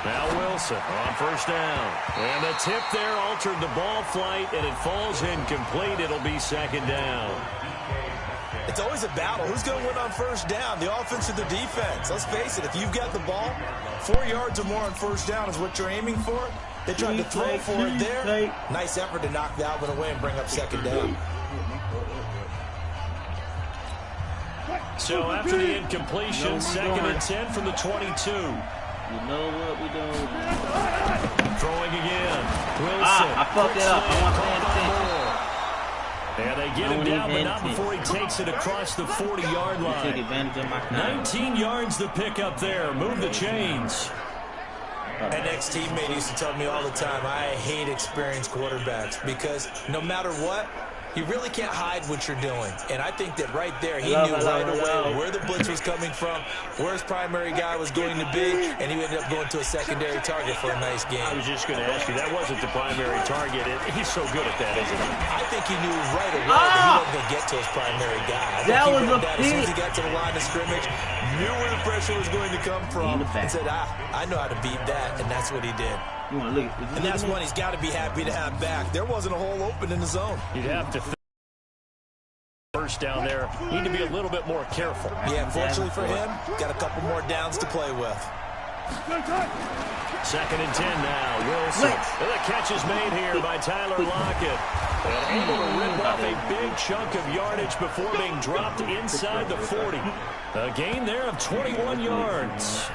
Now Wilson on first down. And the tip there altered the ball flight, and it falls incomplete. It'll be second down. It's always a battle. Who's going to win on first down, the offense or the defense? Let's face it, if you've got the ball, 4 yards or more on first down is what you're aiming for. They tried to throw for it there. Nice effort to knock that one away and bring up second down. So after the incompletion, second and 10 from the 22. You know what we doing? Throwing again. Wilson. I fucked it up. I want to pay attention. And they get him down, but not before he takes it across the 40-yard line. Take advantage of my 19 yards the pick up there. Move the chains. An ex-teammate used to tell me all the time, I hate experienced quarterbacks because no matter what, you really can't hide what you're doing. And I think that right there, he knew right away where the blitz was coming from, where his primary guy was going to be, and he ended up going to a secondary target for a nice game. I was just going to ask you, that wasn't the primary target. He's so good at that, isn't he? I think he knew right away that he wasn't going to get to his primary guy. I think he read that as soon as he got to the line of scrimmage, knew where the pressure was going to come from, and said, I know how to beat that, and that's what he did. And that's one he's got to be happy to have back. There wasn't a hole open in the zone. You'd have to first down there. Need to be a little bit more careful. Yeah, fortunately for him, got a couple more downs to play with. Second and 10 now. Wilson. And the catch is made here by Tyler Lockett. And able to rip off a big chunk of yardage before being dropped inside the 40. A gain there of 21 yards.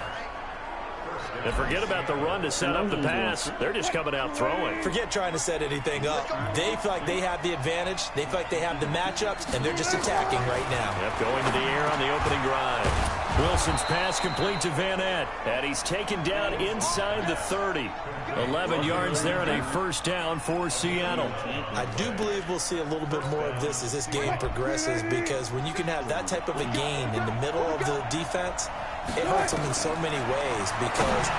And forget about the run to set up the pass. They're just coming out throwing. Forget trying to set anything up. They feel like they have the advantage. They feel like they have the matchups, and they're just attacking right now. Yep, going to the air on the opening drive. Wilson's pass complete to Van Ness. And he's taken down inside the 30. 11 yards there and a first down for Seattle. I do believe we'll see a little bit more of this as this game progresses, because when you can have that type of a gain in the middle of the defense, it hurts them in so many ways, because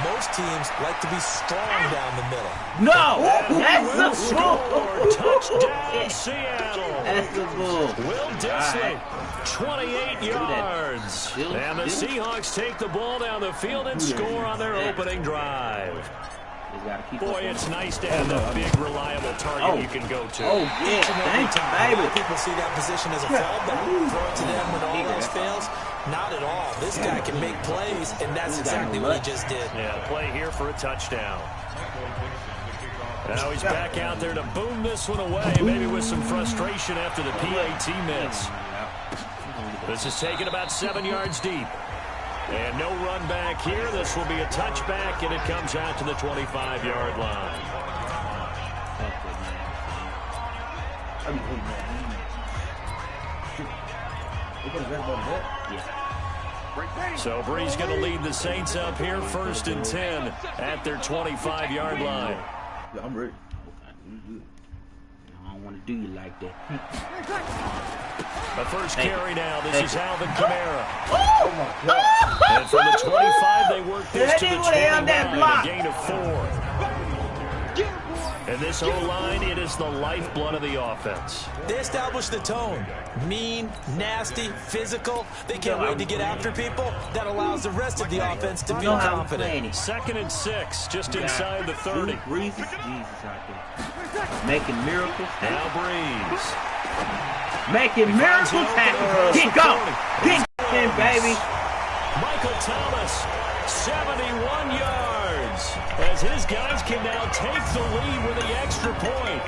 most teams like to be strong down the middle. No! That's the bull! Touchdown, Seattle! That's the bull. Will Disley, 28 yards. And the Seahawks take the ball down the field and score on their opening drive. Boy, it's nice to have a big, reliable target you can go to. Oh, yeah, thanks, baby. People see that position as a fallback. Throw it to them when all else fails. Not at all. This guy can make plays, and that's exactly what he just did. Yeah, play here for a touchdown. Now he's back out there to boom this one away, maybe with some frustration after the PAT miss. This is taken about 7 yards deep. And no run back here. This will be a touchback, and it comes out to the 25-yard line. So Bree's going to lead the Saints up here, first and 10 at their 25-yard line. I'm ready. I don't want to do you like that. The first carry now. This is Alvin Kamara. Oh my God. And from the 25, they work this to the 29. A gain of 4. And this O-line, it is the lifeblood of the offense. They establish the tone. Mean, nasty, physical. They can't wait to get after people. That allows the rest of the offense to feel confident. Second and 6, just inside the 30. Breeze is Jesus out there. Making miracles. Now Breeze. Making miracles happen. Get going. Get in, baby. Michael Thomas, 71 yards. As his guys can now take the lead with the extra point.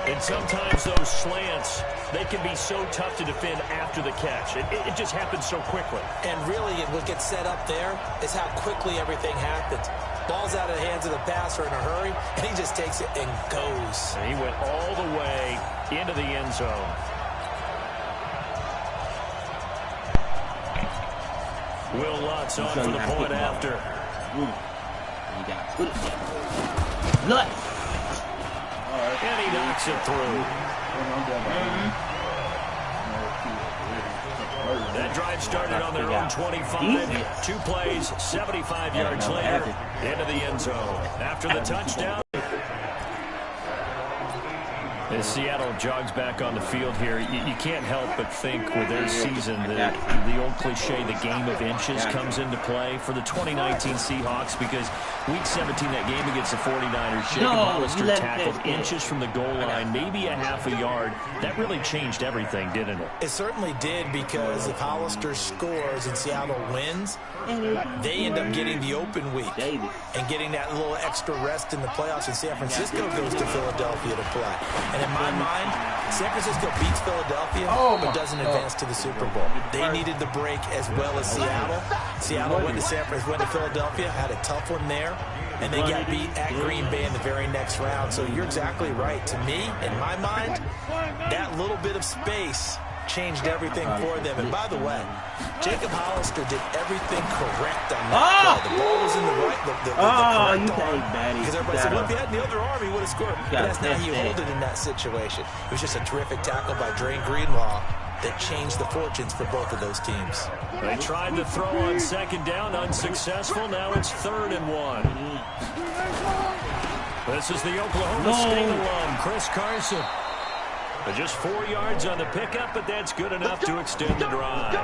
And sometimes those slants, they can be so tough to defend after the catch. It just happens so quickly. And really, what gets set up there is how quickly everything happens. Ball's out of the hands of the passer in a hurry, and he just takes it and goes. And he went all the way into the end zone. Will Lutz on for the point after. You got to put it there. Lutz. And he knocks it through. That drive started on their own 25. 2 plays, 75 yards later, into the end zone. After the touchdown. As Seattle jogs back on the field here, you can't help but think with their season that the old cliche, the game of inches, comes into play for the 2019 Seahawks, because Week 17, that game against the 49ers, Jacob Hollister tackled inches from the goal line, maybe a half a yard. That really changed everything, didn't it? It certainly did, because if Hollister scores and Seattle wins, they end up getting the open week and getting that little extra rest in the playoffs, and San Francisco goes to Philadelphia to play. And in my mind, San Francisco beats Philadelphia but doesn't advance to the Super Bowl. They needed the break as well as Seattle. Seattle went to Philadelphia, had a tough one there, and they got beat at Green Bay in the very next round. So you're exactly right. To me, in my mind, that little bit of space changed everything for them. And by the way, Jacob Hollister did everything correct on that play. The ball was in the right, the correct arm. Because everybody said, well, if he had the other arm, he would have scored. But that's not how you hold it in that situation. It was just a terrific tackle by Dre Greenlaw that changed the fortunes for both of those teams. They tried to throw on second down, unsuccessful. Now it's 3rd and 1. This is the Oklahoma State alum, Chris Carson. Just 4 yards on the pickup, but that's good enough to extend the drive.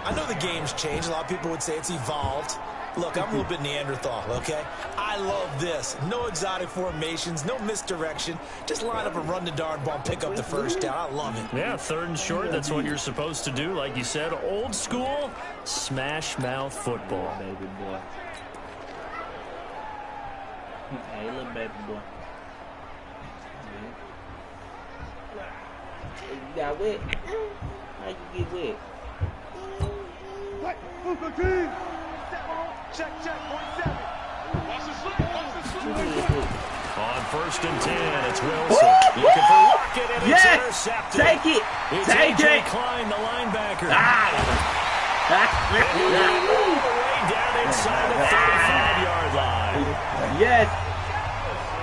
I know the game's changed. A lot of people would say it's evolved. Look, I'm a little bit Neanderthal, okay? I love this. No exotic formations, no misdirection. Just line up and run the darn ball, pick up the first down. I love it. Yeah, 3rd and short, that's what you're supposed to do. Like you said, old school, smash mouth football. Baby boy. Hey, little baby boy. You got wet? How you get wet? What? Move the team! Check, 1-7. On 1st and 10, it's Wilson. Looking for Lockett, and it's intercepted. Take it! It's Take A.J. it! Klein, the linebacker. That's All the way down inside the 35-yard line. Yes!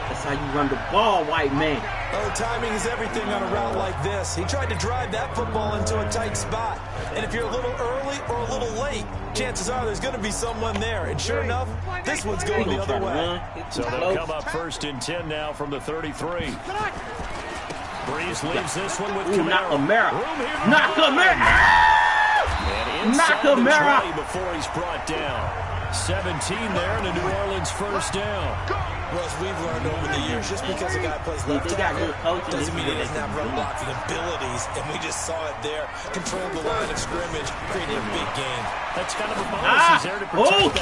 That's how you run the ball, white man. Oh, timing is everything on a route like this. He tried to drive that football into a tight spot. And if you're a little early or a little late, chances are there's going to be someone there. And sure enough, this one's going the other way. So they'll come up 1st and 10 now from the 33. Breeze leaves this one with Kamara. Nakamura! And inside the 20 before he's brought down. 17 there, and a New Orleans first down. Russ, we've learned over the years, just because a guy plays left tackle doesn't mean he doesn't have run blocking abilities, and we just saw it there. Controlled the line of scrimmage, created a big game. That's kind of a bonus. He's there to protect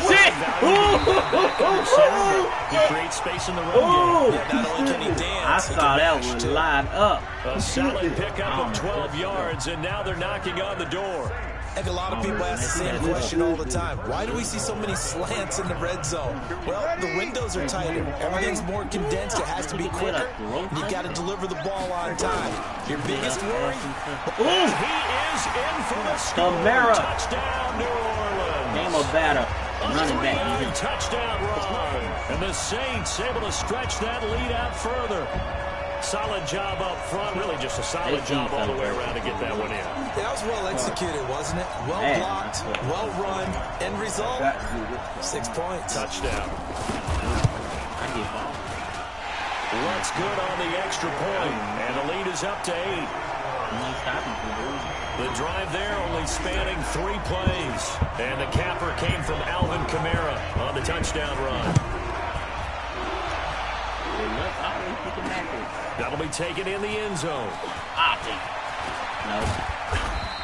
He creates space in the run game. Yeah, not only can he dance, I saw that one line up. A solid pickup of 12 yards, and now they're knocking on the door. I think a lot of people ask the same question all the time. Why do we see so many slants in the red zone? Well, the windows are tighter. Everything's more condensed. It has to be quicker. And you got to deliver the ball on time. Your biggest worry? He is in for the score. Touchdown, New Orleans. Game of batter. Running back. Touchdown run. And the Saints able to stretch that lead out further. Solid job up front. Really just a solid job all the way around to get that one in. Yeah, that was well executed, wasn't it? Well blocked, well run. End result, 6 points. Touchdown. Looks good on the extra point. And the lead is up to 8. The drive there only spanning 3 plays. And the capper came from Alvin Kamara on the touchdown run. That'll be taken in the end zone.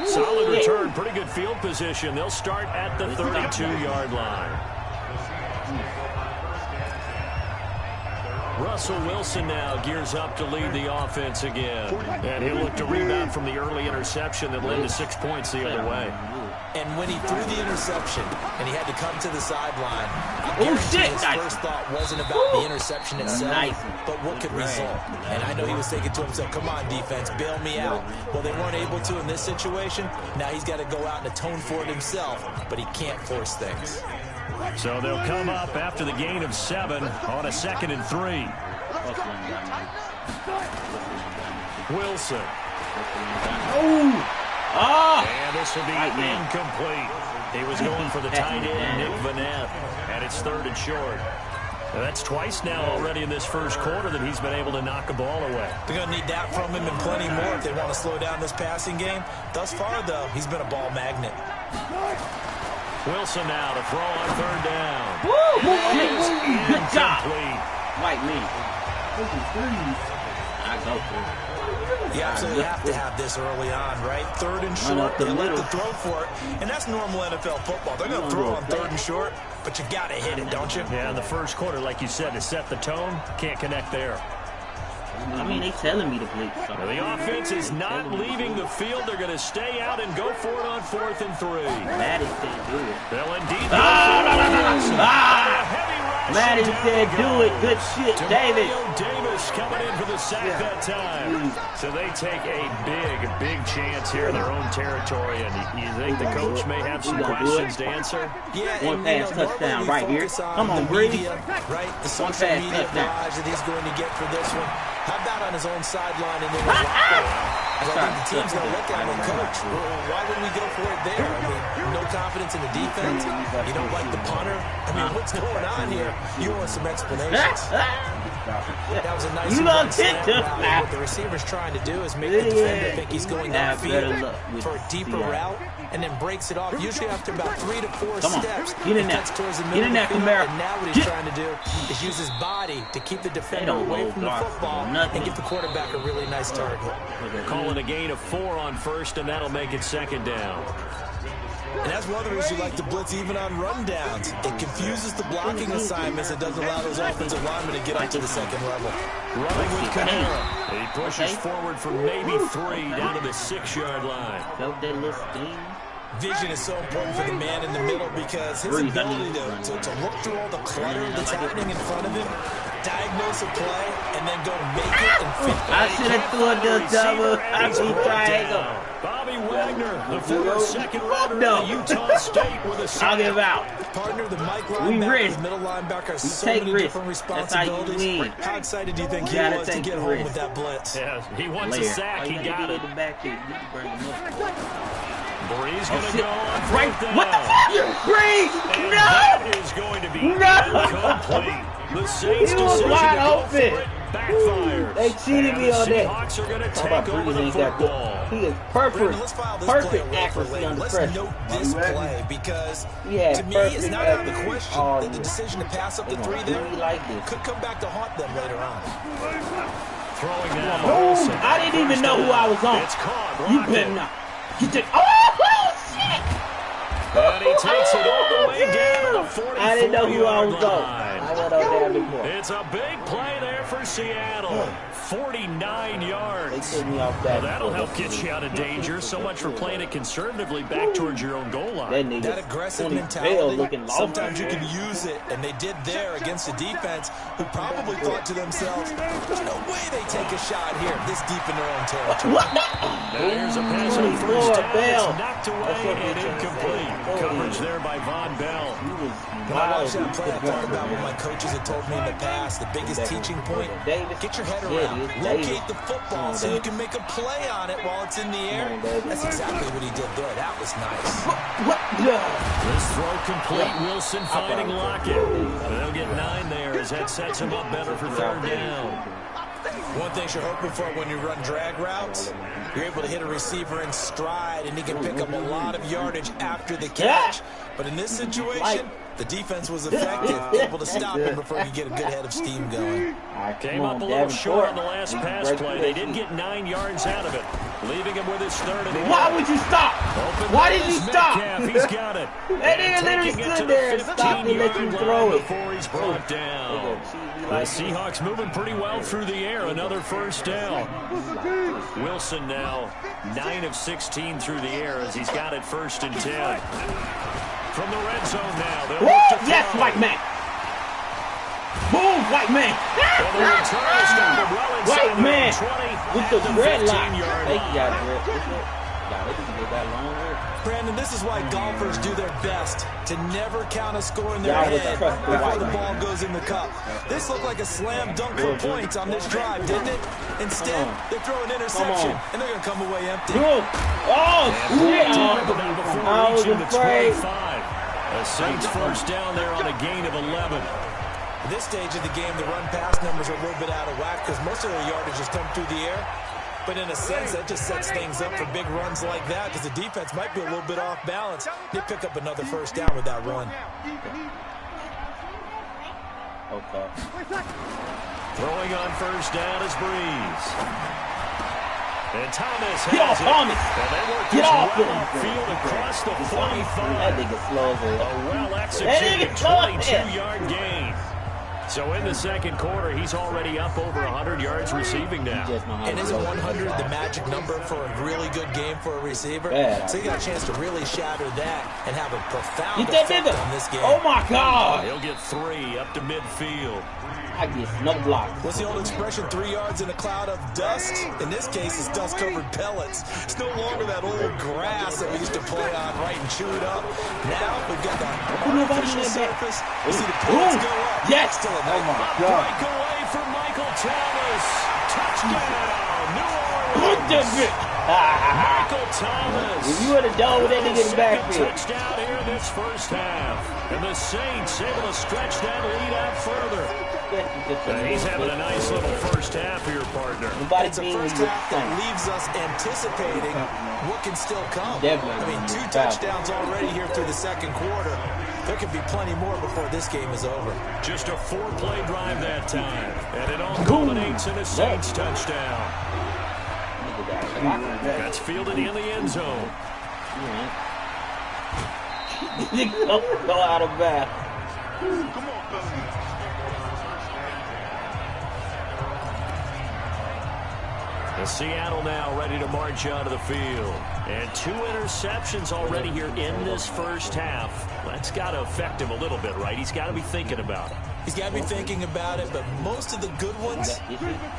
Solid return, pretty good field position. They'll start at the 32-yard line. Russell Wilson now gears up to lead the offense again. And he'll look to rebound from the early interception that led to 6 points the other way. And when he threw the interception and he had to come to the sideline, his first thought wasn't about the interception itself, but what could result. And I know he was thinking to himself, come on, defense, bail me out. Well, they weren't able to in this situation. Now he's got to go out and atone for it himself, but he can't force things. So they'll come up after the gain of 7 on a 2nd and 3. Wilson. And this will be incomplete. He was going for the tight end, Nick Vanette, and it's 3rd and short. That's twice now already in this first quarter that he's been able to knock a ball away. They're going to need that from him and plenty more if they want to slow down this passing game. Thus far, though, he's been a ball magnet. Wilson now to throw on third down. Woo! Good job. White man. I go for it. You absolutely have to have this early on, right? Third and short, they like to throw for it. And that's normal NFL football. They're going to throw on third and short, but you got to hit it, don't you? Yeah, in the first quarter, like you said, to set the tone, can't connect there. I mean, they telling me to blitz. So. The offense is not leaving the field. They're going to stay out and go for it on 4th and 3. Madden said do it. They'll indeed go for it. Madden said do it. Good shit, Davis. Davis coming in for the sack that time. So they take a big chance here in their own territory. And you think the coach may have some questions to answer? Yeah, one pass touchdown right here. Come on, Brady. Right, the social media barrage that he's going to get for this one. How about on his own sideline and then his locker? I think the team's going to look at him and coach. Why would we go for it there? I mean, no confidence in the defense. You don't like the punter. I mean, what's going on here? You want some explanations. That was a nice route. What the receiver's trying to do is make the defender think he's going downfield for a deeper route and then breaks it off. Usually after about 3 to 4 steps, get in there. Get in there, Camaro. And now what he's trying to do is use his body to keep the defender away from the football and give the quarterback a really nice target. Calling a gain of 4 on first, and that'll make it second down. And that's one of the reasons you like to blitz even on rundowns. It confuses the blocking assignments. It doesn't allow those offensive linemen to get up to the second level. Running with Kamara. He pushes forward for maybe 3 down to the 6-yard line. Vision is so important for the man in the middle because his ability to look through all the clutter that's happening in front of him, diagnose a play, and then go make it and fit. I should have thrown the double. I should triangle. Bobby Wagner, the former second rounder of Utah State with a sack. I'll give out. Partner, the Mike linebacker, middle linebacker, so many different responsibilities. That's how you win. How excited do you think he was to get home with that blitz? Yeah, he wants a sack. He got it. Breeze going to go on right. down. What the fuck? Breeze! And no! That is going to be incomplete. The Saints decision wide to go open. for it backfired. They cheated me on that. The Seahawks are going to take over the football. He is perfect accuracy under pressure. Let's note this play because to me it's not out of the question that the decision to pass up the 3 there could come back to haunt them later on. Throwing down. Boom! I didn't even know who I was on. It's caught. You better not. You take. Oh shit! And he takes it all the way down to the 44-yard line. I didn't know who I was on. I went on there before. It's a big play there for Seattle. 49 yards. They took me off that. Well, that'll help get you out of danger. So much for playing it conservatively back towards your own goal line. That aggressive mentality, sometimes you can use it, and they did there against a defense who probably thought to themselves, there's no way they take a shot here this deep in their own territory. Now here's a pass on first down. It's knocked away and incomplete. Coverage there by Von Bell. When I watch that play, I thought about what my coaches had told me in the past. The biggest teaching point, get your head around. Locate the football so you can make a play on it while it's in the air. That's exactly what he did there. That was nice. This throw complete. Wilson finding Lockett. They'll get 9 there as that sets him up better for third down. One thing you're hoping for when you run drag routes, you're able to hit a receiver in stride and he can pick up a lot of yardage after the catch. But in this situation, the defense was effective, able to stop him before you get a good head of steam going. Came up a little short on the last pass play. They did get 9 yards out of it, leaving him with his 3rd and 1. Why would you stop? Why did you stop? He's got it. They didn't literally stood there and stopped and let you throw it. Before he's brought down. The Seahawks moving pretty well through the air. Another first down. Wilson now 9 of 16 through the air as he's got it 1st and 10. From the red zone now. They'll look to throw. Yes, white man. Boom, white man. White man with the red line. They got Brandon, this is why golfers do their best to never count a score in their head before the ball goes in the cup. This looked like a slam dunk for points on this drive, didn't it? Instead, they throw an interception, and they're going to come away empty. Oh, shit. I was afraid. The Saints first down there on a gain of 11. At this stage of the game, the run-pass numbers are a little bit out of whack because most of their yardage has come through the air. But in a sense, that just sets things up for big runs like that because the defense might be a little bit off balance. They pick up another first down with that run. Okay. Throwing on first down is Breeze. And Thomas Get off, Thomas! And they work Get this off! well field across the 45. That nigga slow as hell. A well-executed 22-yard gain. So in the second quarter, he's already up over 100 yards receiving now. And isn't 100 the magic number for a really good game for a receiver? So you got a chance to really shatter that and have a profound effect on this game. Oh, my God. He'll get 3 up to midfield. I get no block. What's the old expression, 3 yards in a cloud of dust? In this case, it's dust-covered pellets. It's no longer that old grass that we used to play on, right, and chew it up. Now we've got the artificial surface. You see the pellets go up. Yes. Still a Oh, my God. Breakaway for Michael Thomas. Touchdown, New Orleans. Look at this. Michael Thomas. If you would have done with that nigga in the backfield. Touchdown here in this first half. And the Saints able to stretch that lead out further. He's having a nice little first half here, partner. It's a first half that leaves us anticipating what can still come. I mean, 2 touchdowns already here through the second quarter. There could be plenty more before this game is over. Just a 4-play drive that time. And it all culminates in a Saints touchdown. That's fielded in the end zone. Go out of bounds. Come on, fellas. The Seattle now ready to march out of the field. And 2 interceptions already here in this first half. That's got to affect him a little bit, right? He's got to be thinking about it. He's got to be thinking about it, but most of the good ones,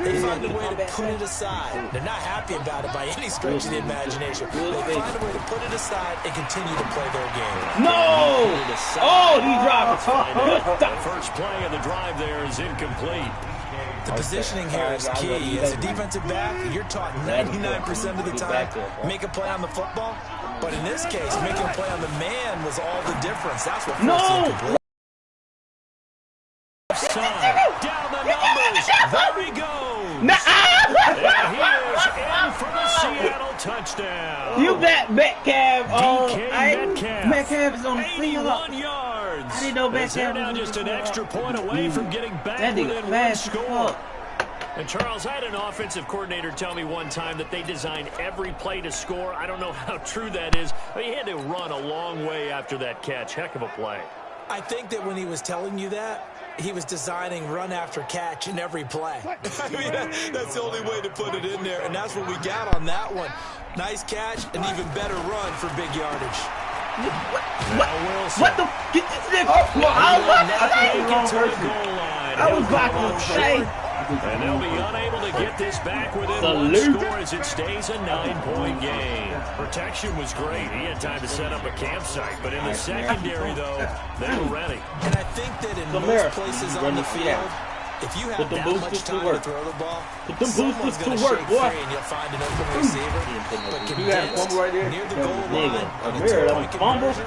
they find a way to put it aside. They're not happy about it by any stretch of the imagination. They find a way to put it aside and continue to play their game. No! Oh, he dropped it. The first play of the drive there is incomplete. The positioning here is key. As a defensive back, you're taught 99% of the time, make a play on the football. But in this case, making a play on the man was all the difference. That's what forced him to play. Down the numbers. There he goes. And he is in for the Seattle touchdown. You bet Metcalf. Metcalf is on the field. 81 yards. I didn't know Metcalf. They're now just an extra point away from getting back within one score. And Charles, I had an offensive coordinator tell me one time that they design every play to score. I don't know how true that is, but he had to run a long way after that catch. Heck of a play. I think that when he was telling you that, he was designing run after catch in every play. I mean, that's the only way to put it in there, and that's what we got on that one. Nice catch, an even better run for big yardage. What the? Get this nigga! I was about to say. And they'll be unable to get this back within one score as it stays a 9-point game. Protection was great. He had time to set up a campsite. But in the secondary, though, they were ready. And I think that in most places on the field, if you have that much time to throw the ball, someone's going to shake free and you'll find an open receiver. But condensed near the goal line on a 2-point conversion.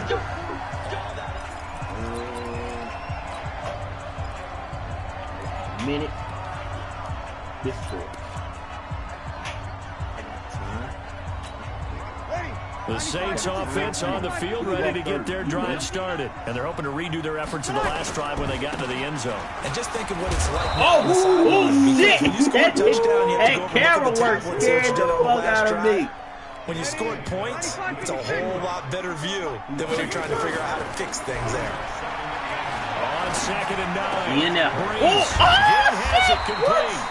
Minute. This short. The Saints offense on the field ready to get their drive started. And they're hoping to redo their efforts in the last drive when they got to the end zone. And just think of what it's like. Shit! When you score a touchdown, you have to go camera over work scared the fuck out of me. When you scored points, it's a whole lot better view than when you're trying to figure out how to fix things there. On 2nd and 9. In there. Breeze has it complete.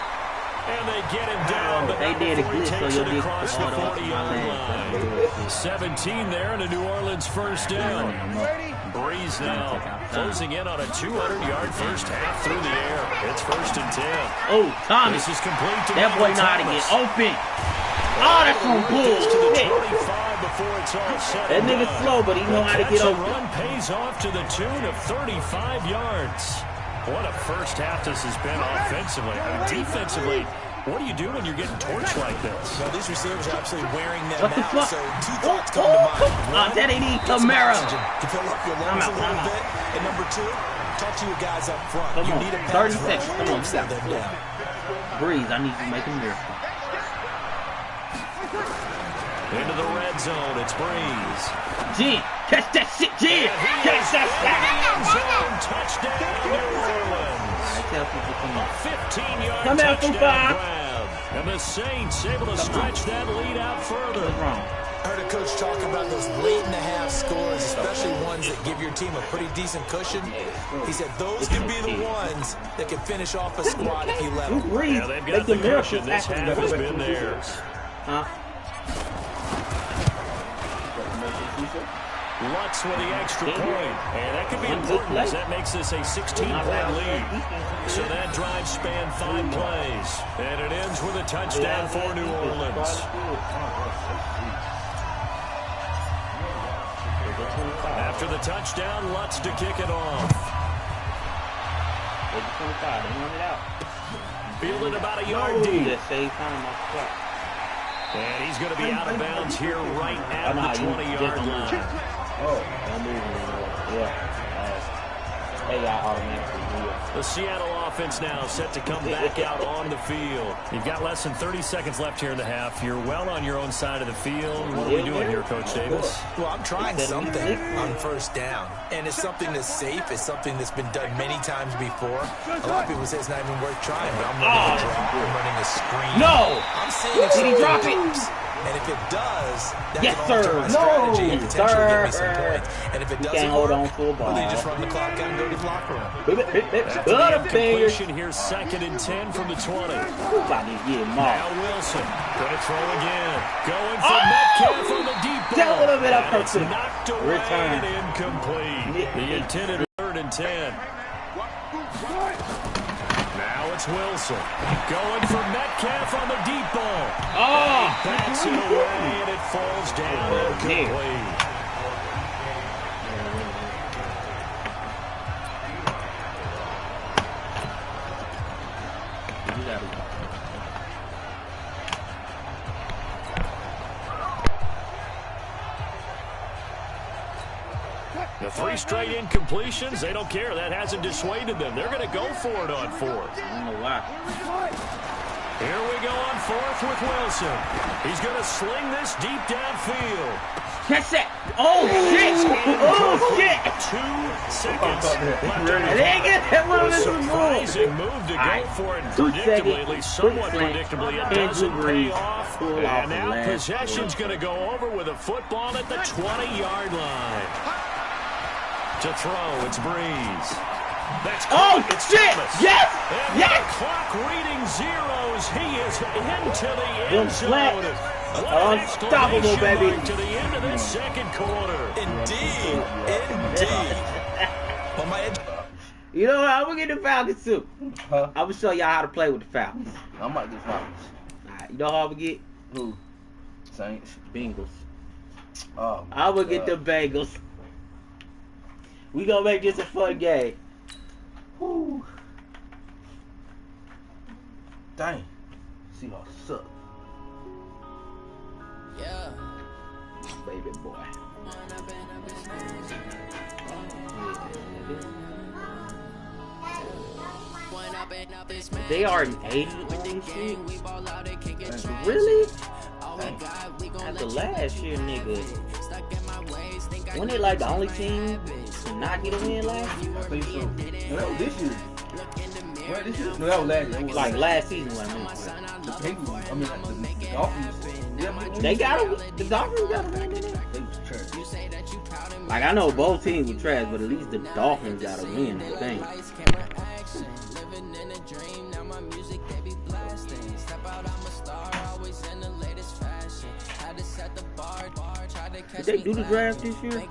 And they get him down, but they did a before he glitch, takes so it you'll across the 40-yard line. 17 there and a New Orleans first down. Breeze now closing in on a 200-yard first half through the air. It's 1st and 10. Oh, Thomas. This is complete to that boy know how to get open. Oh, that's some bullshit. That nigga slow, but he know how to get open. The run pays off to the tune of 35 yards. What a first half this has been offensively. I mean, defensively, what do you do when you're getting torched like this? Well, these receivers are absolutely wearing them out. Fuck? So 2 thoughts come to mind. That ain't even Camaro. To fill up your lungs a little bit. And number 2, Talk to your guys up front. Come you on, need a 30 seconds. Come on, slow them down. Breeze, I need you to make a miracle. Into the red zone, it's Breeze. G, catch that shit, G! Catch that Zone touchdown, New Orleans. I tell people, come on. 15-yard Come out, touchdown grab. And the Saints able to stretch that lead out further. What's wrong? I heard a coach talk about those late-in-the-half scores, especially ones that give your team a pretty decent cushion. He said those can be the ones that can finish off a squad if you let them. Yeah, they've got the cushion. This half has been theirs. Huh? Lutz with the extra point. And that could be important as that makes this a 16-point lead. So that drive spanned 5 plays. And it ends with a touchdown for New Orleans. After the touchdown, Lutz to kick it off. Fielded about a yard deep. And he's going to be out of bounds here right at the 20-yard line. The Seattle offense now set to come back out on the field. You've got less than 30 seconds left here in the half. You're well on your own side of the field. What are we doing here, Coach Davis? Well, I'm trying something on first down. And it's something that's safe. It's something that's been done many times before. A lot of people say it's not even worth trying, but I'm running a drop. I'm running a screen. No! I'm seeing if Did he drop it? And if it does, that yes, can alter my strategy and potentially give me some points. And if it doesn't hold work, on to a ball. well, they just run the clock out and go to the locker room. After the incompletion here, 2nd and 10 from the 20. Now Wilson going to throw again. Going for Metcalf on the deep ball. And it's knocked away and incomplete. The intended 3rd and 10. Now it's Wilson going for Metcalf on the deep ball. Oh! He backs it away and it falls down incomplete. The 3 straight incompletions, they don't care. That hasn't dissuaded them. They're going to go for it on 4th. I don't know why. Here we go on 4th with Wilson. He's going to sling this deep downfield. Catch that! Oh, shit! Oh, shit! 2 seconds left. A surprising move to go for it. Predictably, at least somewhat predictably, it doesn't pay off. And now possession's going to go over with a football at the 20-yard line. To throw, it's Breeze. That's it's shit! Thomas. Yes! And yes! the clock reading zeros. He is into the end zone. Unstoppable, baby. To the end of this 2nd quarter. Indeed. On my edge. You know what? I'm going to get the Falcons, too. Huh? I'm going to show y'all how to play with the Falcons. I might get Falcons. Alright, you know how I'm going to get? Who? Saints. Bengals. Oh, I'm going to get the Bengals. We going to make this a fun game. Woo. Dang. Seahawks suck. Yeah. Baby boy. They are an 80 on shit. Really? After last year, nigga. Wasn't it like the only team to not get a win last year? I think so. No, that was this year. What, this year? No, that was last year. Was like last season, what I meant. The Penguins, I mean, like the Dolphins. They got a, the Dolphins got a win in it. They was trash. Like, I know both teams were trash, but at least the Dolphins got a win, I think. Did they do the draft this year? I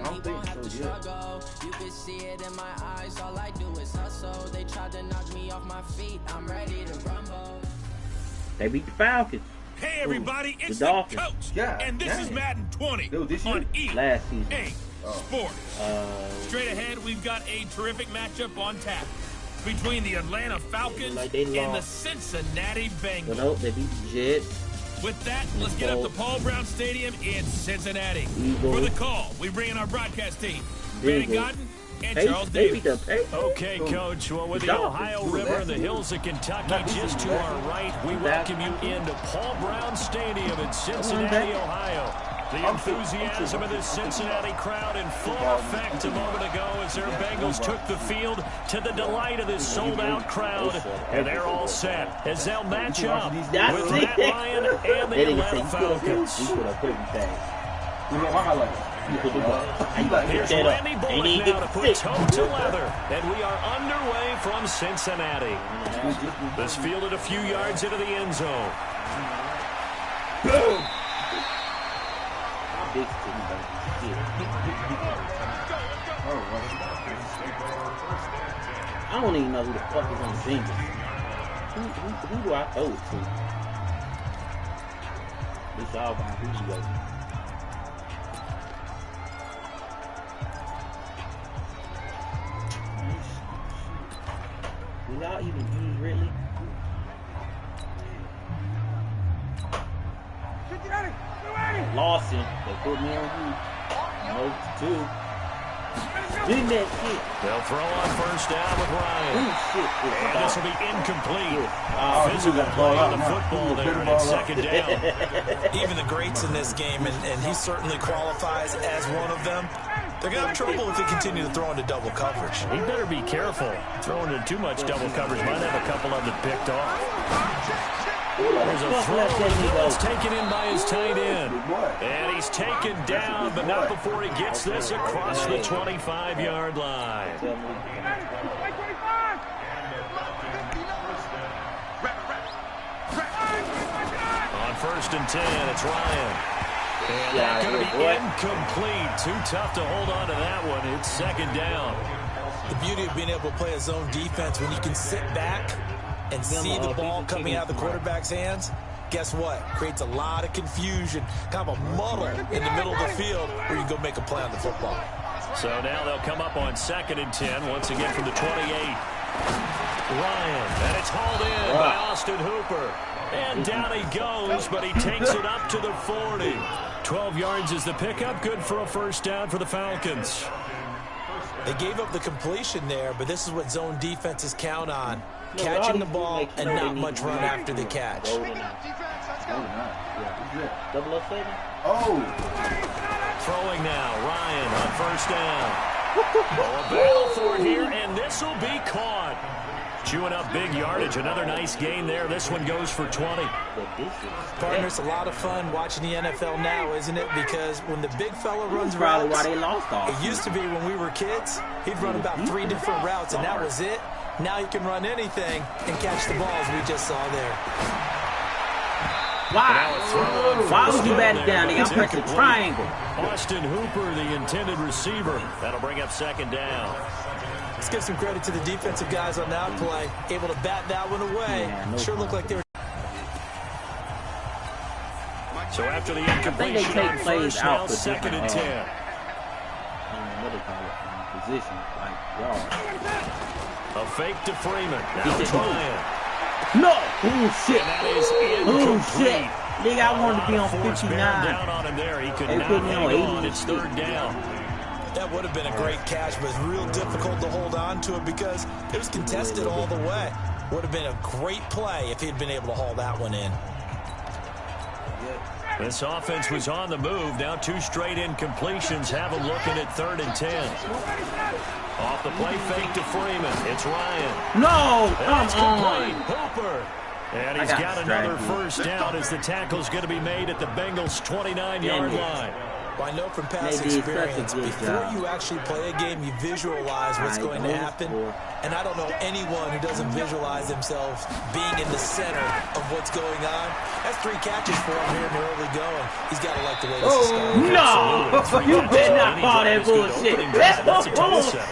don't think so, yeah. You can see it in my eyes. All I do is hustle. They tried to knock me off my feet. I'm ready to rumble. They beat the Falcons. Hey everybody, it's the the coach, Yeah, and this is Madden20 this year? on Last season. Sports. Straight ahead, we've got a terrific matchup on tap between the Atlanta Falcons and the Cincinnati Bengals. But no, they beat the Jets. With that, let's get up to Paul Brown Stadium in Cincinnati. For the call, we bring in our broadcast team. Brandon Godden, and Charles Davis. Okay, Coach. Well, with the Ohio River and the hills of Kentucky just to our right, we welcome you into Paul Brown Stadium in Cincinnati, Ohio. The enthusiasm of this Cincinnati crowd in full effect a moment ago as their Bengals took the field to the delight of this sold-out crowd. And they're all set as they'll match up with Matt Ryan and the Atlanta Falcons. Here's Randy Bullock now to put toe to leather. And we are underway from Cincinnati. This fielded a few yards into the end zone. I don't even know who the fuck is on the Bengals. Who do I throw it to? It's all about Julio. Do y'all even use Ridley? Lawson, they put me on who? No, 2. Bring that shit. They'll throw on first down with Ryan. Ooh, shit. And this will be incomplete. Physical play on the football there, and it's second down. Even the greats in this game, and he certainly qualifies as one of them, they're going to have trouble if they continue to throw into double coverage. He better be careful. Throwing into too much double coverage might have a couple of them picked off. There's a throw that's taken in by his tight end. And he's taken down, but not before he gets this across the 25-yard line. On first and 10, it's Ryan. And that's going to be incomplete. Too tough to hold on to that one. It's second down. The beauty of being able to play a zone defense when you can sit back and see the ball coming out of the quarterback's hands, guess what? Creates a lot of confusion, kind of a muddle in the middle of the field where you can go make a play on the football. So now they'll come up on second and 10, once again from the 28. Ryan, and it's hauled in by Austin Hooper. And down he goes, but he takes it up to the 40. 12 yards is the pickup, good for a first down for the Falcons. They gave up the completion there, but this is what zone defenses count on. Catching the ball and not much run after the catch. Throwing now, Ryan on first down. A battle for it here, and this will be caught. Chewing up big yardage. Another nice gain there. This one goes for 20. Partner, it's a lot of fun watching the NFL now, isn't it? Because when the big fella runs probably routes, why they lost all. it used to be when we were kids, he'd run about 3 different routes, and that was it. Now you can run anything and catch the balls we just saw there. Why would you bat it down? I'm pressing triangle. Austin Hooper, the intended receiver. That'll bring up second down. Let's give some credit to the defensive guys on that play. Able to bat that one away. Sure looked like they were. So after the incompletion on first, now second and 10. What do they call it? Position, like yard. A fake to Freeman. Now it's Ryan. No! Oh, shit. And that is incomplete. Nigga, I wanted to be on 59. Down on him there. He could not hang on. It's third down. That would have been a great catch, but it's real difficult to hold on to it because it was contested all the way. Would have been a great play if he'd been able to haul that one in. This offense was on the move. Now 2 straight incompletions have them looking at third and 10. Off the play fake to Freeman. It's Ryan. No! Come on! Hooper. And he's got another first down as the tackle's going to be made at the Bengals' 29-yard line. Well, I know from past experience, before you actually play a game, you visualize what's going to happen. And I don't know anyone who doesn't visualize themselves being in the center of what's going on. That's 3 catches for him here in the early going. He's got to like the way this is going. No! You better not call that bullshit. That's bullshit.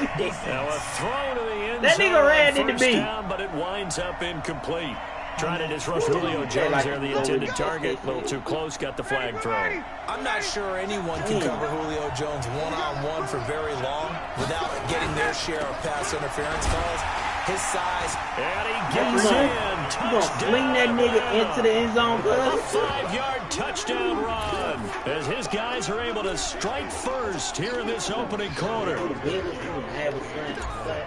Now a throw to the end zone. That nigga ran into me. But it winds up incomplete. Trying to disrupt Julio Jones there, the intended target. A little too close, got the flag thrown. I'm not sure anyone can cover Julio Jones one-on-one for very long without getting their share of pass interference calls. His size. And he gets in. You gonna fling that nigga into the end zone, A cuz? 5-yard touchdown run as his guys are able to strike first here in this opening quarter.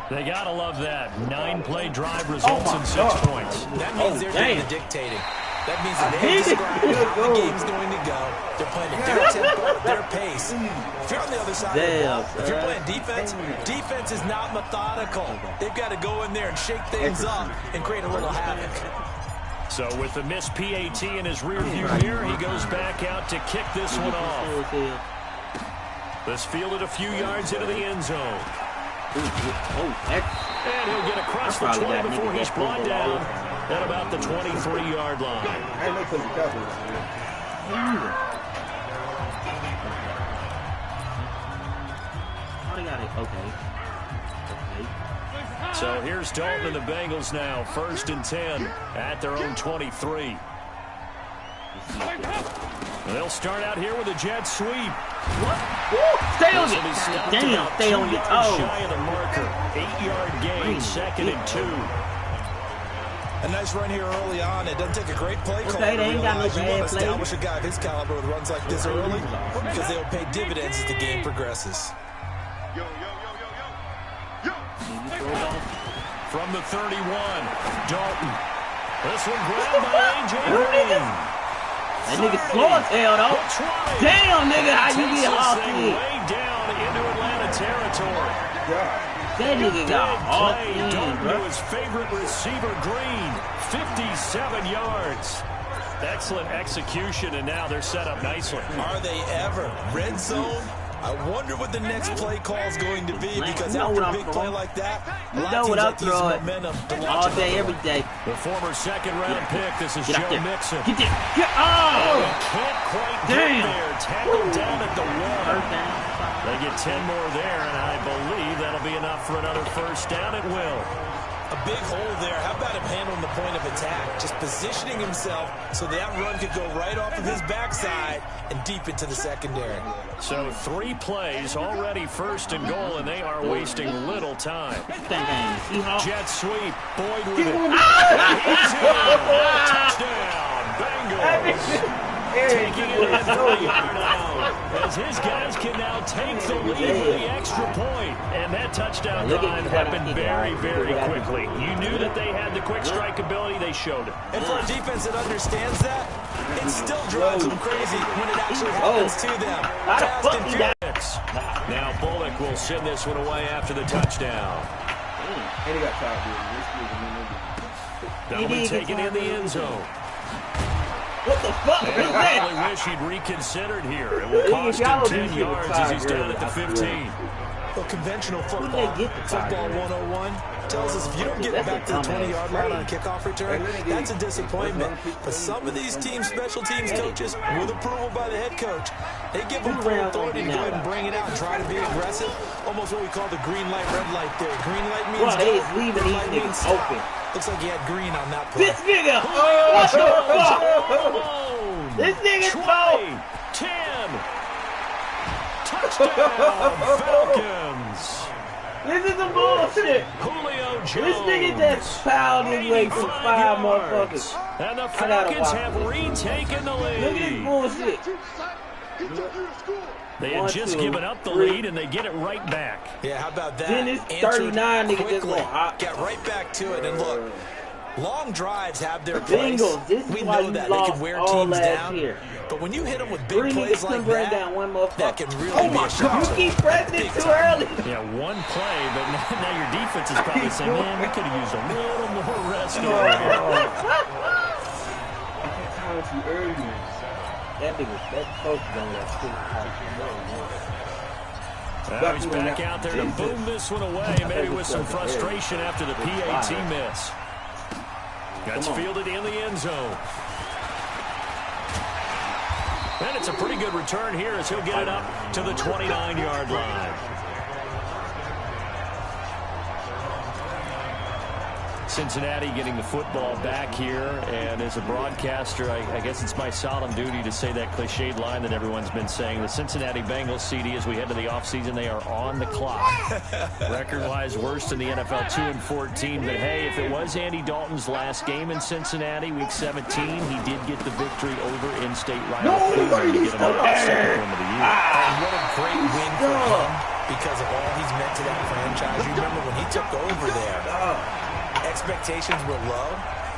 They gotta love that. 9-play drive results in 6 points. That means they're doing the dictating. That means that they've described how the game's going to go. They're playing at their tempo, at their pace. If you're on the other side of the ball, if you're playing defense is not methodical. They've got to go in there and shake things up and create a little havoc. So with the missed PAT in his rearview mirror, he goes back out to kick this one off. This fielded a few yards into the end zone. And he'll get across the 20 before he's brought down at about the 23-yard line. So here's Dalton and the Bengals now, 1st and 10 at their own 23. And they'll start out here with a jet sweep. Stay on it. Damn, stay on your toes. Shy of the marker. 8-yard gain, 2nd and 2. A nice run here early on. It doesn't take a great play call. Okay, they ain't got no bad You want to play. establish a guy of his caliber with runs like this early because they'll pay dividends as the game progresses. Yo, yo, yo, yo, yo, yo. From the 31, Dalton. This one grabbed by A.J. Green. That nigga slow as hell, though. Damn, nigga, how you get off Way it? down into Atlanta territory. That nigga got off Big play, in, Dalton bro. to his favorite receiver, Green. 57 yards. Excellent execution, and now they're set up nicely. Are they ever? Red zone? I wonder what the next play call is going to be because after a big play like that, a lot of teams like to use momentum to All launch day, it. every day. The former second-round pick, this is Joe Mixon. Get there. Get, oh! Can't quite get there. Tackled down at the 1. They get 10 more there, and I believe that'll be enough for another first down. It will. A big hole there. How about him handling the point of attack? Just positioning himself so that run could go right off of his backside and deep into the secondary. So 3 plays, already 1st and goal, and they are wasting little time. Jet sweep, Boyd with it. He's in. Touchdown, Bengals. Taking it in as his guys can now take the lead with the extra point. And that touchdown drive happened very, very quickly. You knew that they had the quick strike ability. They showed it. And for a defense that understands that, it still drives them crazy when it actually happens to them. Fast and furious. Now Bullock will send this one away after the touchdown. And he got tired. That'll be taken in the end zone. What the fuck is I that? really wish he'd reconsidered here. It will cost him 10 yards as he's down at the 15. Well, conventional football 101 tells us if you don't get back to the 20-yard line on a kickoff return, that's a disappointment. But some of these team special teams coaches, with approval by the head coach, they give them full authority to go ahead and bring it out and try to be aggressive. Almost what we call the green light, red light theory. Green light means Bro, they is leaving these niggas open. Looks like he had green on that play. This nigga! What the fuck? This nigga slow! 10. Touchdown, Falcons. This is some bullshit. Julio Jones. This nigga just piled his way for 5 motherfuckers. And the Falcons have retaken the Look at this lead. bullshit. They had just given up the lead, and they get it right back. Yeah, how about that? Then this Answered 39 nigga just quickly. went hot. Get right back to it, and look, long drives have their place. Bengals, this is We why know you that they lost can wear all teams last down. year. But when you hit them with big 3 plays niggas like couldn't bring that, down one motherfucker. that can really Oh be my a shot. God, you keep pressing it too early. Yeah, one play, but now your defense is probably saying, man, we could have used a little more rest over here. That coach don't let Now he's back out there to boom this one away, maybe with some frustration after the PAT miss. That's fielded in the end zone. And it's a pretty good return here as he'll get it up to the 29-yard line. Cincinnati getting the football back here, and as a broadcaster, I guess it's my solemn duty to say that cliched line that everyone's been saying. The Cincinnati Bengals, CD, as we head to the offseason, they are on the clock. Record-wise, worst in the NFL, 2-14. But, hey, if it was Andy Dalton's last game in Cincinnati, Week 17, he did get the victory over in-state rival Cleveland to get him the second win of the year. And what a great win for him because of all he's meant to that franchise. You remember when he took over there, expectations were low.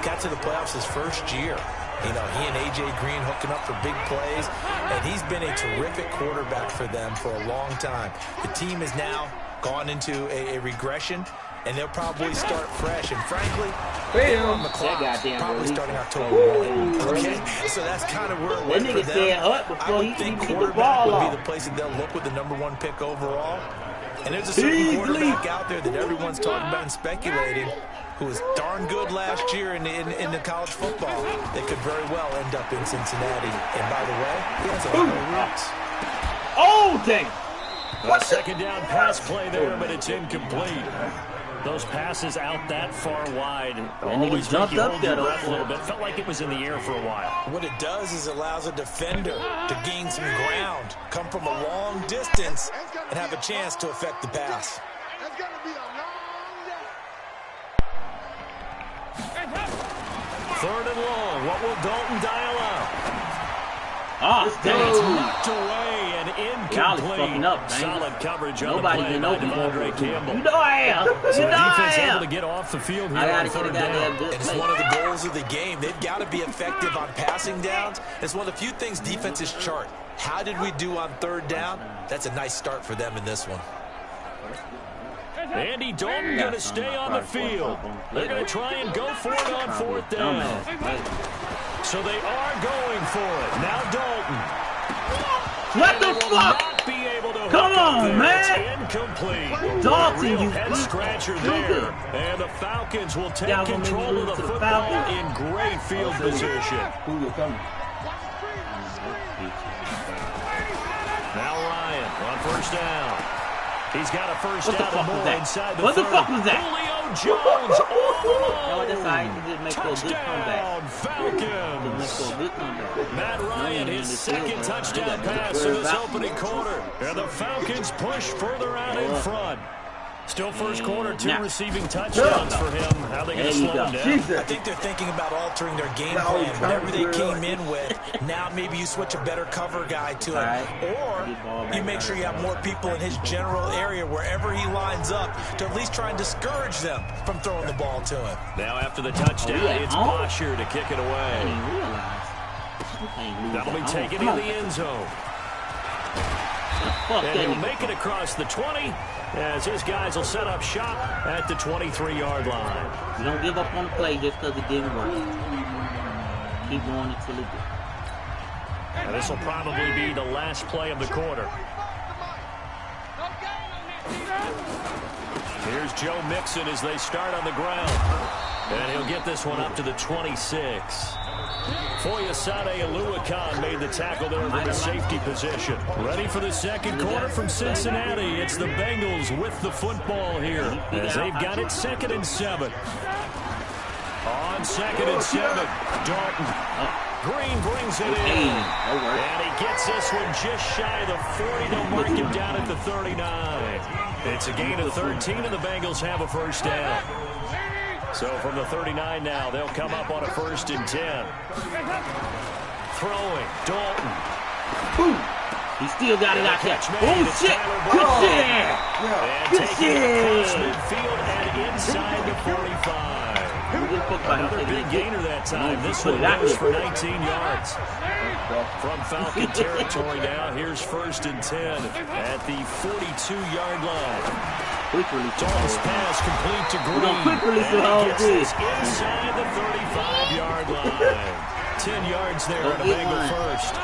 Got to the playoffs his first year. You know, he and A.J. Green hooking up for big plays, and he's been a terrific quarterback for them for a long time. The team has now gone into a regression, and they'll probably start fresh. And frankly, they're on the clock, probably starting October 1. Okay, so that's kind of where it went for them. I would think quarterback would be the place that they'll look with the #1 pick overall. And there's a certain quarterback out there that everyone's talking about and speculating who was darn good last year in the college football that could very well end up in Cincinnati. And by the way, he has a lot of roots. Oh, dang. A second down pass play there, but it's incomplete. Those passes out that far wide always make you hold your breath a little bit. Felt like it was in the air for a while. What it does is it allows a defender to gain some ground, come from a long distance, and have a chance to affect the pass. It's going to be a long day. Third and long. What will Dalton dial up? It's knocked away and incomplete. Up, solid coverage on the play by DeAndre Campbell. You know I am. So defense able to get off the field here on third down. And it's one of the goals of the game. They've got to be effective on passing downs. It's one of the few things defenses chart. How did we do on third down? That's a nice start for them in this one. Andy Dalton going to stay on the field. They're going to try and go for it on fourth down. So they are going for it. Now Dalton. What the fuck? Come on, man. It's incomplete. Dalton, you head scratcher there. And the Falcons will take control of the football in great field position. Now Ryan on first down. He's got a first down and more inside the 30. What the fuck was that? Julio Jones. Touchdown, Falcons. Matt Ryan, his second touchdown pass in this opening quarter. And the Falcons push further out in front. Still first quarter, 2 receiving touchdowns for him. How are they going to slow him down? I think they're thinking about altering their game plan. Whatever they came in with, now maybe you switch a better cover guy to him. Or you make sure you have more people in his general area wherever he lines up to at least try and discourage them from throwing the ball to him. Now after the touchdown, it's Bosher to kick it away. That'll be taken in the end zone. And he'll make it across the 20 as his guys will set up shop at the 23-yard line. You don't give up on the play just because it didn't work. Keep going until it gets. And this will probably be the last play of the quarter. Here's Joe Mixon as they start on the ground. And he'll get this one up to the 26. Foyesade Aluakan made the tackle there from the safety position. Ready for the second quarter from Cincinnati. It's the Bengals with the football here as they've got it 2nd and 7. On 2nd and 7, Dalton. Green brings it in. And he gets this one just shy of the 40. They'll mark him down at the 39. It's a gain of 13, and the Bengals have a first down. So from the 39 now, they'll come up on a 1st and 10. Throwing, Dalton. Boom. He still got it out there. Oh, shit. Good shit. Good shit. Midfield and inside the 45. Another big gainer that time. This one goes for 19 yards. From Falcon territory now, here's 1st and 10 at the 42-yard line. Dalton's pass complete to Green. And he gets this inside the 35-yard line. 10 yards there on a Bengal first.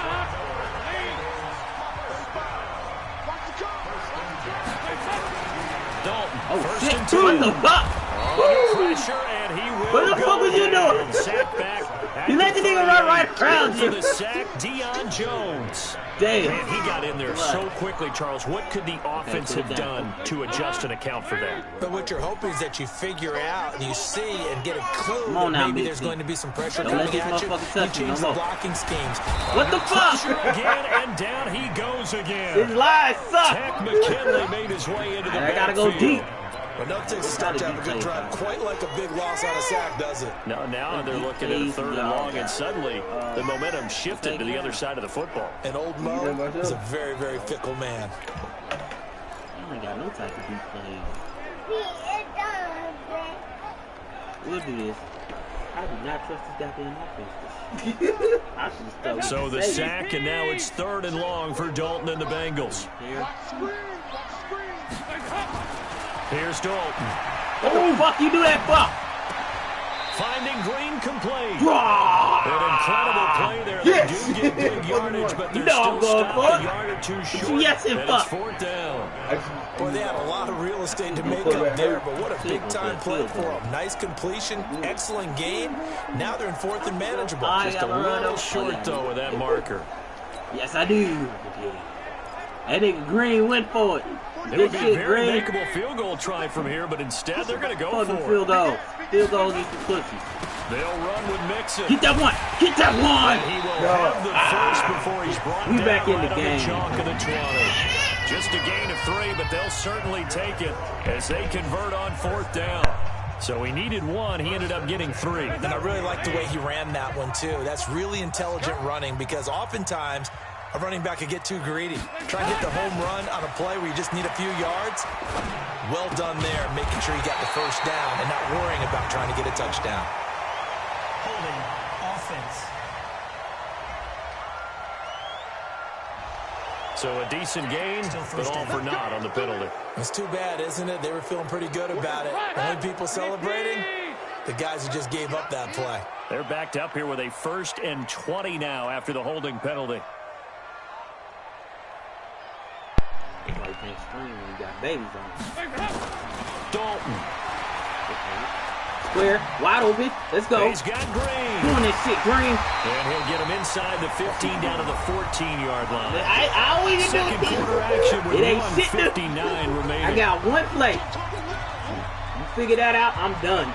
Dalton, 1st and 2. What the fuck? Under pressure, and he will what the fuck was you doing? Sat back You let the nigga run right crowd for the sack, Deion Jones. Damn. And he got in there so quickly, Charles. What could the offense have done to adjust and account for that? But what you're hoping is that you figure out and you see and get a clue that maybe there's going to be some pressure coming at you. You change the blocking schemes. What the fuck? Again, and down he goes again. His lies suck. Tech McKinley made his way into the backfield. I gotta go deep. But no takes a start to have a good drive. Quite like a big loss on a sack, does it? No, now they're looking at a 3rd and long, and suddenly the momentum shifted to the other side of the football. And old Mo is a very, very fickle man. I ain't got no type of deep play. We'll do this. I do not trust this goddamn offense. So the sack, and now it's 3rd and long for Dalton and the Bengals. Here's Dalton. What the fuck you do that for? Finding Green complete. An incredible play there. They do get big yardage, but they're still stopped a yard or two short. Yes, and it's 4th down. Boy, they had a lot of real estate to make up there, but what a big-time play for them. Nice completion, excellent game. Now they're in 4th and manageable. Just a little short, though, with that marker. Yes, I do. That nigga Green went for it. It would be a very makeable field goal try from here, but instead they're going to go for it. Field goal. Field goals is the pussy. They'll run with Mixon. Get that one. Get that one. And he will have the first before he's brought down back in right the on game. the chalk of the 20. Just a gain of 3, but they'll certainly take it as they convert on 4th down. So he needed 1. He ended up getting 3. And I really like the way he ran that one, too. That's really intelligent running because oftentimes a running back could get too greedy. Try and hit the home run on a play where you just need a few yards. Well done there, making sure you got the first down and not worrying about trying to get a touchdown. Holding offense. So a decent gain, but all for naught on the penalty. It's too bad, isn't it? They were feeling pretty good about it. The only people celebrating, the guys who just gave up that play. They're backed up here with a 1st and 20 now after the holding penalty. You can't scream when you got babies on. Dalton. Square, wide open. Let's go. He's got Green. Doing this shit, Green. And he'll get him inside the 15 down to the 14-yard line. I always do Second quarter action with it ain't shit 1:59 remaining. I got one play. You figure that out, I'm done.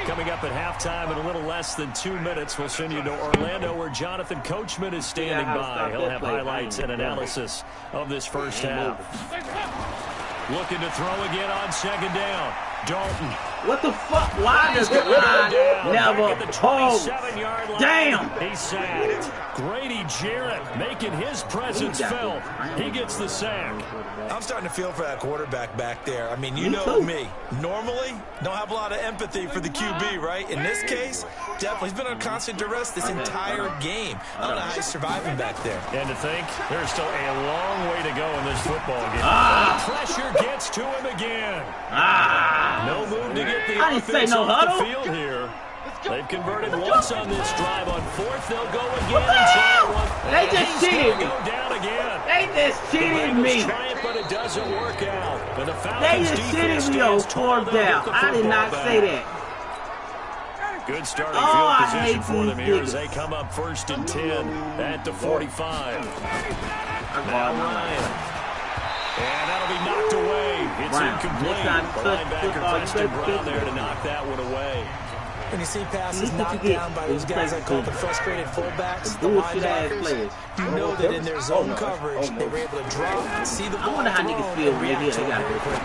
Coming up at halftime in a little less than 2 minutes, we'll send you to Orlando where Jonathan Coachman is standing by. He'll have highlights and analysis of this first half. Looking to throw again on 2nd down. Dalton. What the fuck? Why does the line never hold? Damn! He's sacked. Grady Jarrett making his presence felt. He gets the sack. I'm starting to feel for that quarterback back there. I mean, you know me. Normally, don't have a lot of empathy for the QB, right? In this case, definitely. He's been on constant duress this entire game. I don't know how he's surviving back there. And to think, there's still a long way to go in this football game. Pressure gets to him again. No move to get the offense off the field here. They've converted once on this drive. On 4th, they'll go again and try one. They just cheated me. Go down again. They just cheated me. Triumph, but it doesn't work out. And the They Falcons just cheated me on 4th down. I did not say that. Good starting field position for them here as they come up 1st and 10 at the 45. Now Ryan. And that'll be knocked away. It's incomplete. The linebacker Preston Brown there to knock that one away. When you see passes knocked down by those guys I call the frustrated fullbacks, the linebackers, you know that in their zone coverage, they were able to drop, see the ball, I wonder how niggas feel when they hear they got to quick.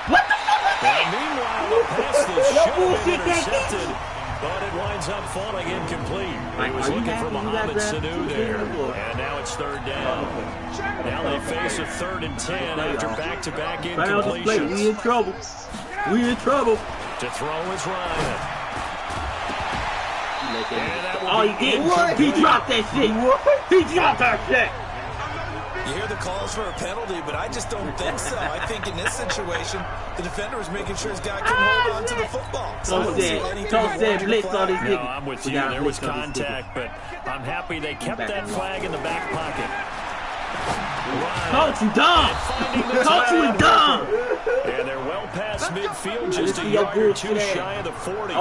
What the fuck? And meanwhile, the pass that should have been intercepted, but it winds up falling incomplete. He was looking for Mohamed Sanu there, and now it's 3rd down. Now they face a 3rd and 10 after back-to-back incompletions. We in trouble. We in trouble. To throw is Ryan. Oh, he did. He dropped that shit. He dropped that shit. You hear the calls for a penalty, but I just don't think so. I think in this situation, the defender was making sure his guy couldn't hold on to the football. Don't say blitz on these niggas. No, I'm with you. There was contact, but I'm happy they kept that flag in the back pocket. Coach, you dumb. Coach, you dumb. And they're well past midfield, just a yard or two shy of the 40.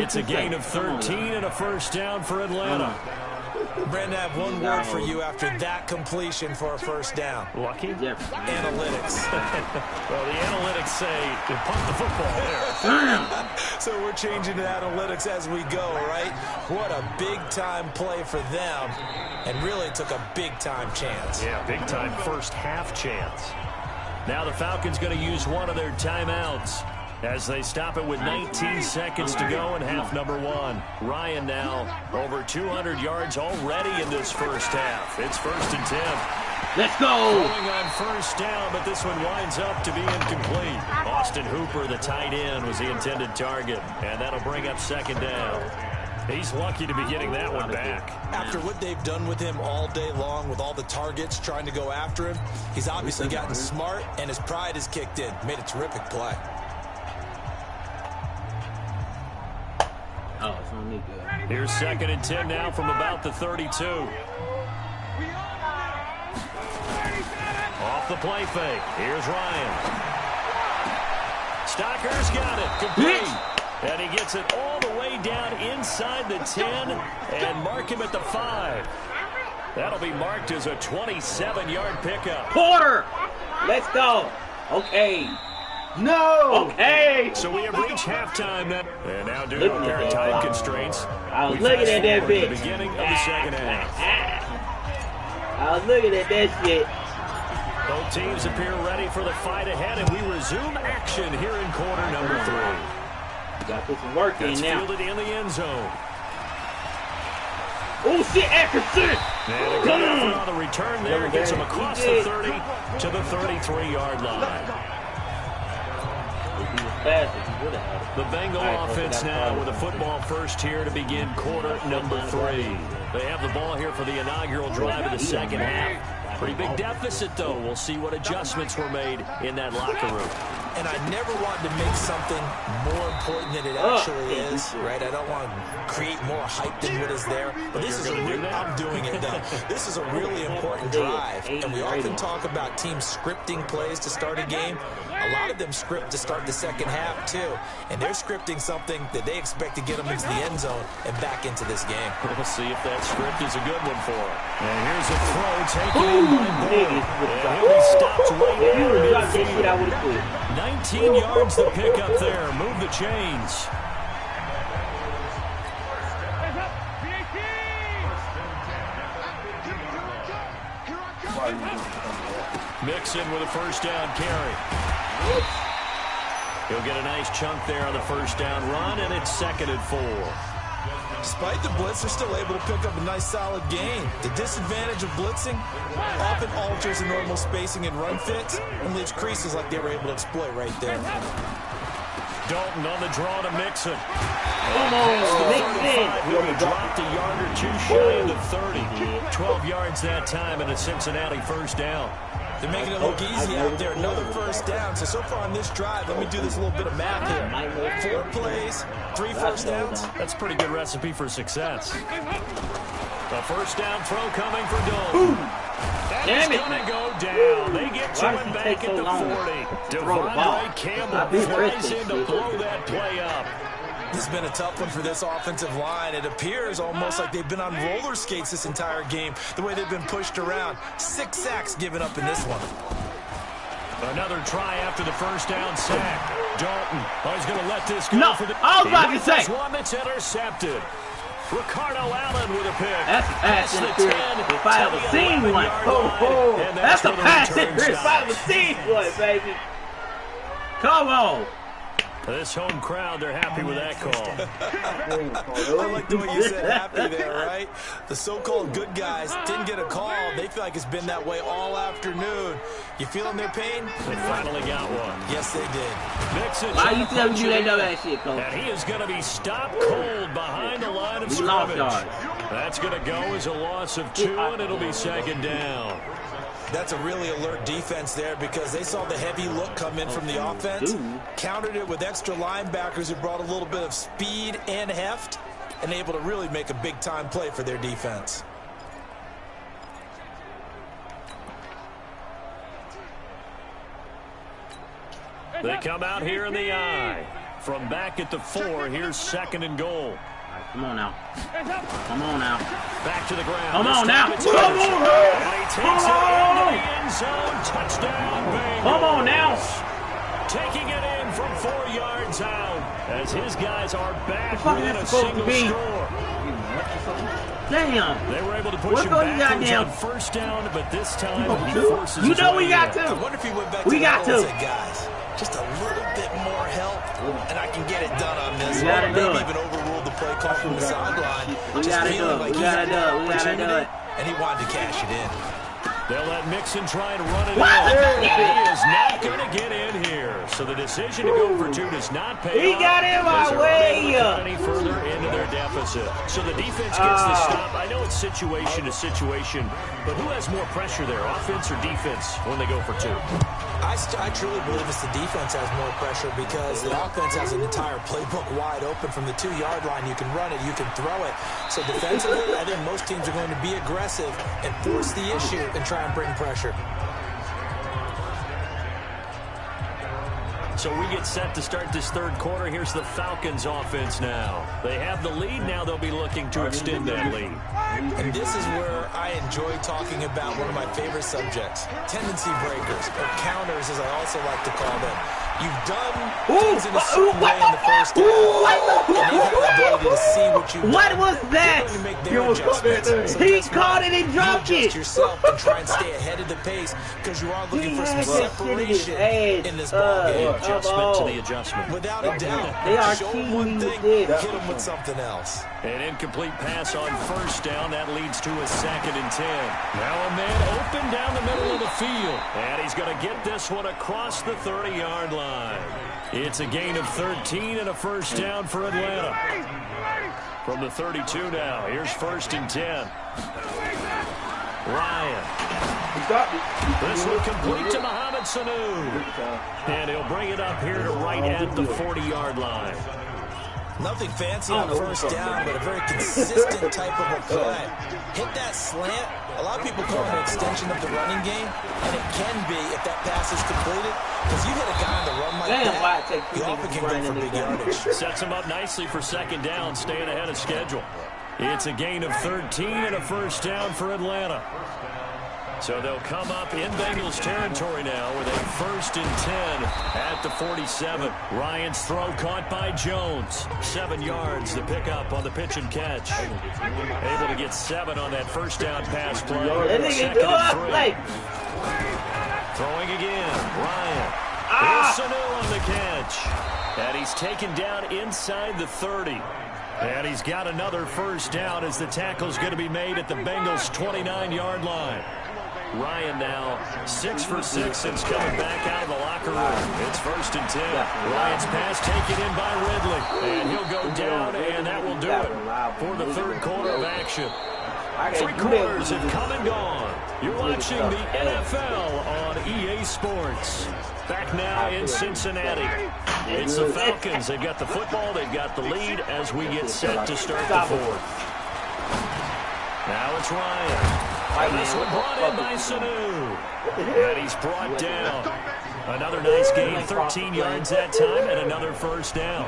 It's a gain of 13 and a first down for Atlanta. Brandon, I have one word for you after that completion for a first down. Lucky? Analytics. Well, the analytics say to punt the football there. So we're changing to analytics as we go, right? What a big-time play for them, and really took a big-time chance. Yeah, big-time first half chance. Now the Falcons going to use one of their timeouts as they stop it with 19 seconds to go in half number 1. Ryan now over 200 yards already in this first half. It's 1st and 10. Let's go. Going on first down, but this one winds up to be incomplete. Austin Hooper, the tight end, was the intended target, and that'll bring up 2nd down. He's lucky to be getting that one back. After what they've done with him all day long with all the targets trying to go after him, he's obviously gotten smart, and his pride has kicked in. Made a terrific play. Oh, it's on me good. Here's 2nd and 10 now from about the 32. Off the play fake. Here's Ryan. Stocker's got it. Complete. And he gets it all the way down inside the 10 and mark him at the 5. That'll be marked as a 27-yard pickup. Porter! Let's go. Okay. No! Okay! So we have reached halftime now. And now due to apparent time constraints, I was looking at that bitch. The beginning of the second half. I was looking at that shit. Both teams appear ready for the fight ahead, and we resume action here in quarter number 3. You gotta put some work in now. Fielded in the end zone. Oh shit, accuracy! And a good effort on the return there. Gets him across the 30 to the 33-yard line. The Bengal offense now with a football first here to begin quarter number 3. They have the ball here for the inaugural drive of the second half. Pretty big deficit, though. We'll see what adjustments were made in that locker room. And I never wanted to make something more important than it actually is, right? I don't want to create more hype than what is there. But this is I'm doing it, though. This is a really important drive. And we often talk about teams scripting plays to start a game. A lot of them script to start the second half, too. And they're scripting something that they expect to get them into the end zone and back into this game. We'll see if that script is a good one for them. And here's a throw taken in by Moore. And he'll be stopped right here in midfield. 19 yards to pick up there. Move the chains. Mixon with a first down carry. He'll get a nice chunk there on the first down run, and it's 2nd and 4. Despite the blitz, they're still able to pick up a nice solid gain. The disadvantage of blitzing often alters the normal spacing and run fits and leaves creases like they were able to exploit right there. Dalton on the draw to Mixon. Mixon. Dropped a yard or two shy of the 30. 12 yards that time and a Cincinnati first down. They're making it look easy out there. Another first down. So far on this drive, let me do this little bit of math here. 4 plays, 3 first downs. That's a pretty good recipe for success. The first down throw coming for Dalton. That is going to go down. They get to him back at the 40. Devondre Campbell flies in to blow that play up. This has been a tough one for this offensive line. It appears almost like they've been on roller skates this entire game, the way they've been pushed around. 6 sacks given up in this one. Another try after the first down sack. Dalton, he's going to let this go for the... I was about to say. One that's intercepted. Ricardo Allen with a pick. That's a pass interference if I ever seen one. That's a pass interference if I ever seen one, baby. Come on. This home crowd, they're happy with that call. I like the way you said happy there, right? The so-called good guys didn't get a call. They feel like it's been that way all afternoon. You feeling their pain? They finally got one. Yes, they did. Mixon. Why you telling you they know that shit, Coach? And he is going to be stopped cold behind the line of scrimmage. That's going to go as a loss of 2, and it'll be 2nd down. That's a really alert defense there because they saw the heavy look come in from the offense, countered it with extra linebackers who brought a little bit of speed and heft, and able to really make a big-time play for their defense. They come out here in the I. From back at the 4, here's 2nd and goal. Right, come on now. Come on now. Back to the ground. Come on now. Come on. And he takes it into the end zone. Touchdown, Bengals. Come on now. Taking it in from 4 yards out. As his guys are back within a supposed single to be? score. Damn. They were able to push him backwards on first down, but this time he forces his way we got in. to. I wonder if he went back We to got the to. said, guys, just a little bit more help, and I can get it done on this. We gotta do Maybe it. even overruled the play call from the sideline. We gotta do it. We gotta do it. We gotta do it. And he wanted to cash it in. They'll let Mixon try and run it in. He is not going to get in here. So the decision to go for 2 does not pay off. He got in my way. Any further into their deficit. So the defense gets the stop. I know it's situation to situation, but who has more pressure there, offense or defense, when they go for 2? I truly believe it's the defense has more pressure because the offense has an entire playbook wide open from the 2-yard line. You can run it, you can throw it. So defensively, I think most teams are going to be aggressive and force the issue and try and bring pressure. So we get set to start this 3rd quarter. Here's the Falcons offense now. They have the lead. Now they'll be looking to extend that lead. And this is where I enjoy talking about one of my favorite subjects, tendency breakers, or counters as I also like to call them. You've done things in a certain way in the first half, and they've had the ability to see what you've done. What was that? You're going to make their adjustments. So He just caught it and dropped you it. adjust yourself and try and stay ahead of the pace because you are looking for some separation in this ballgame. Adjustment to the adjustment. Without a doubt. They are Show cheating one with thing, this. hit them with something else. An incomplete pass on first down. That leads to a 2nd and 10. Now a man open down the middle of the field. And he's going to get this one across the 30-yard line. It's a gain of 13 and a first down for Atlanta. From the 32 now. Here's 1st and 10. Ryan. This one complete to Mohamed Sanu. And he'll bring it up here to right at the 40-yard line. Nothing fancy on first down, but a very consistent type of a play. Hit that slant. A lot of people call it an extension of the running game, and it can be if that pass is completed. Because you hit a guy on the run like that, you often can go for big yardage. Sets him up nicely for 2nd down, staying ahead of schedule. It's a gain of 13 and a first down for Atlanta. So they'll come up in Bengals territory now with a 1st and 10 at the 47. Ryan's throw caught by Jones. 7 yards to pick up on the pitch and catch. Able to get 7 on that first down pass play. 2nd and 3. Throwing again. Ryan. Here's Sanu on the catch. And he's taken down inside the 30. And he's got another first down as the tackle's going to be made at the Bengals' 29-yard line. Ryan now 6 for 6 since coming back out of the locker room. It's 1st and 10. Ryan's pass taken in by Ridley. And he'll go down, and that will do it for the 3rd quarter of action. 3 quarters have come and gone. You're watching the NFL on EA Sports. Back now in Cincinnati. It's the Falcons. They've got the football. They've got the lead as we get set to start the 4th. Now it's Ryan. And this one brought in by Sanu. And he's brought down. Another nice gain, 13 yards that time, and another first down.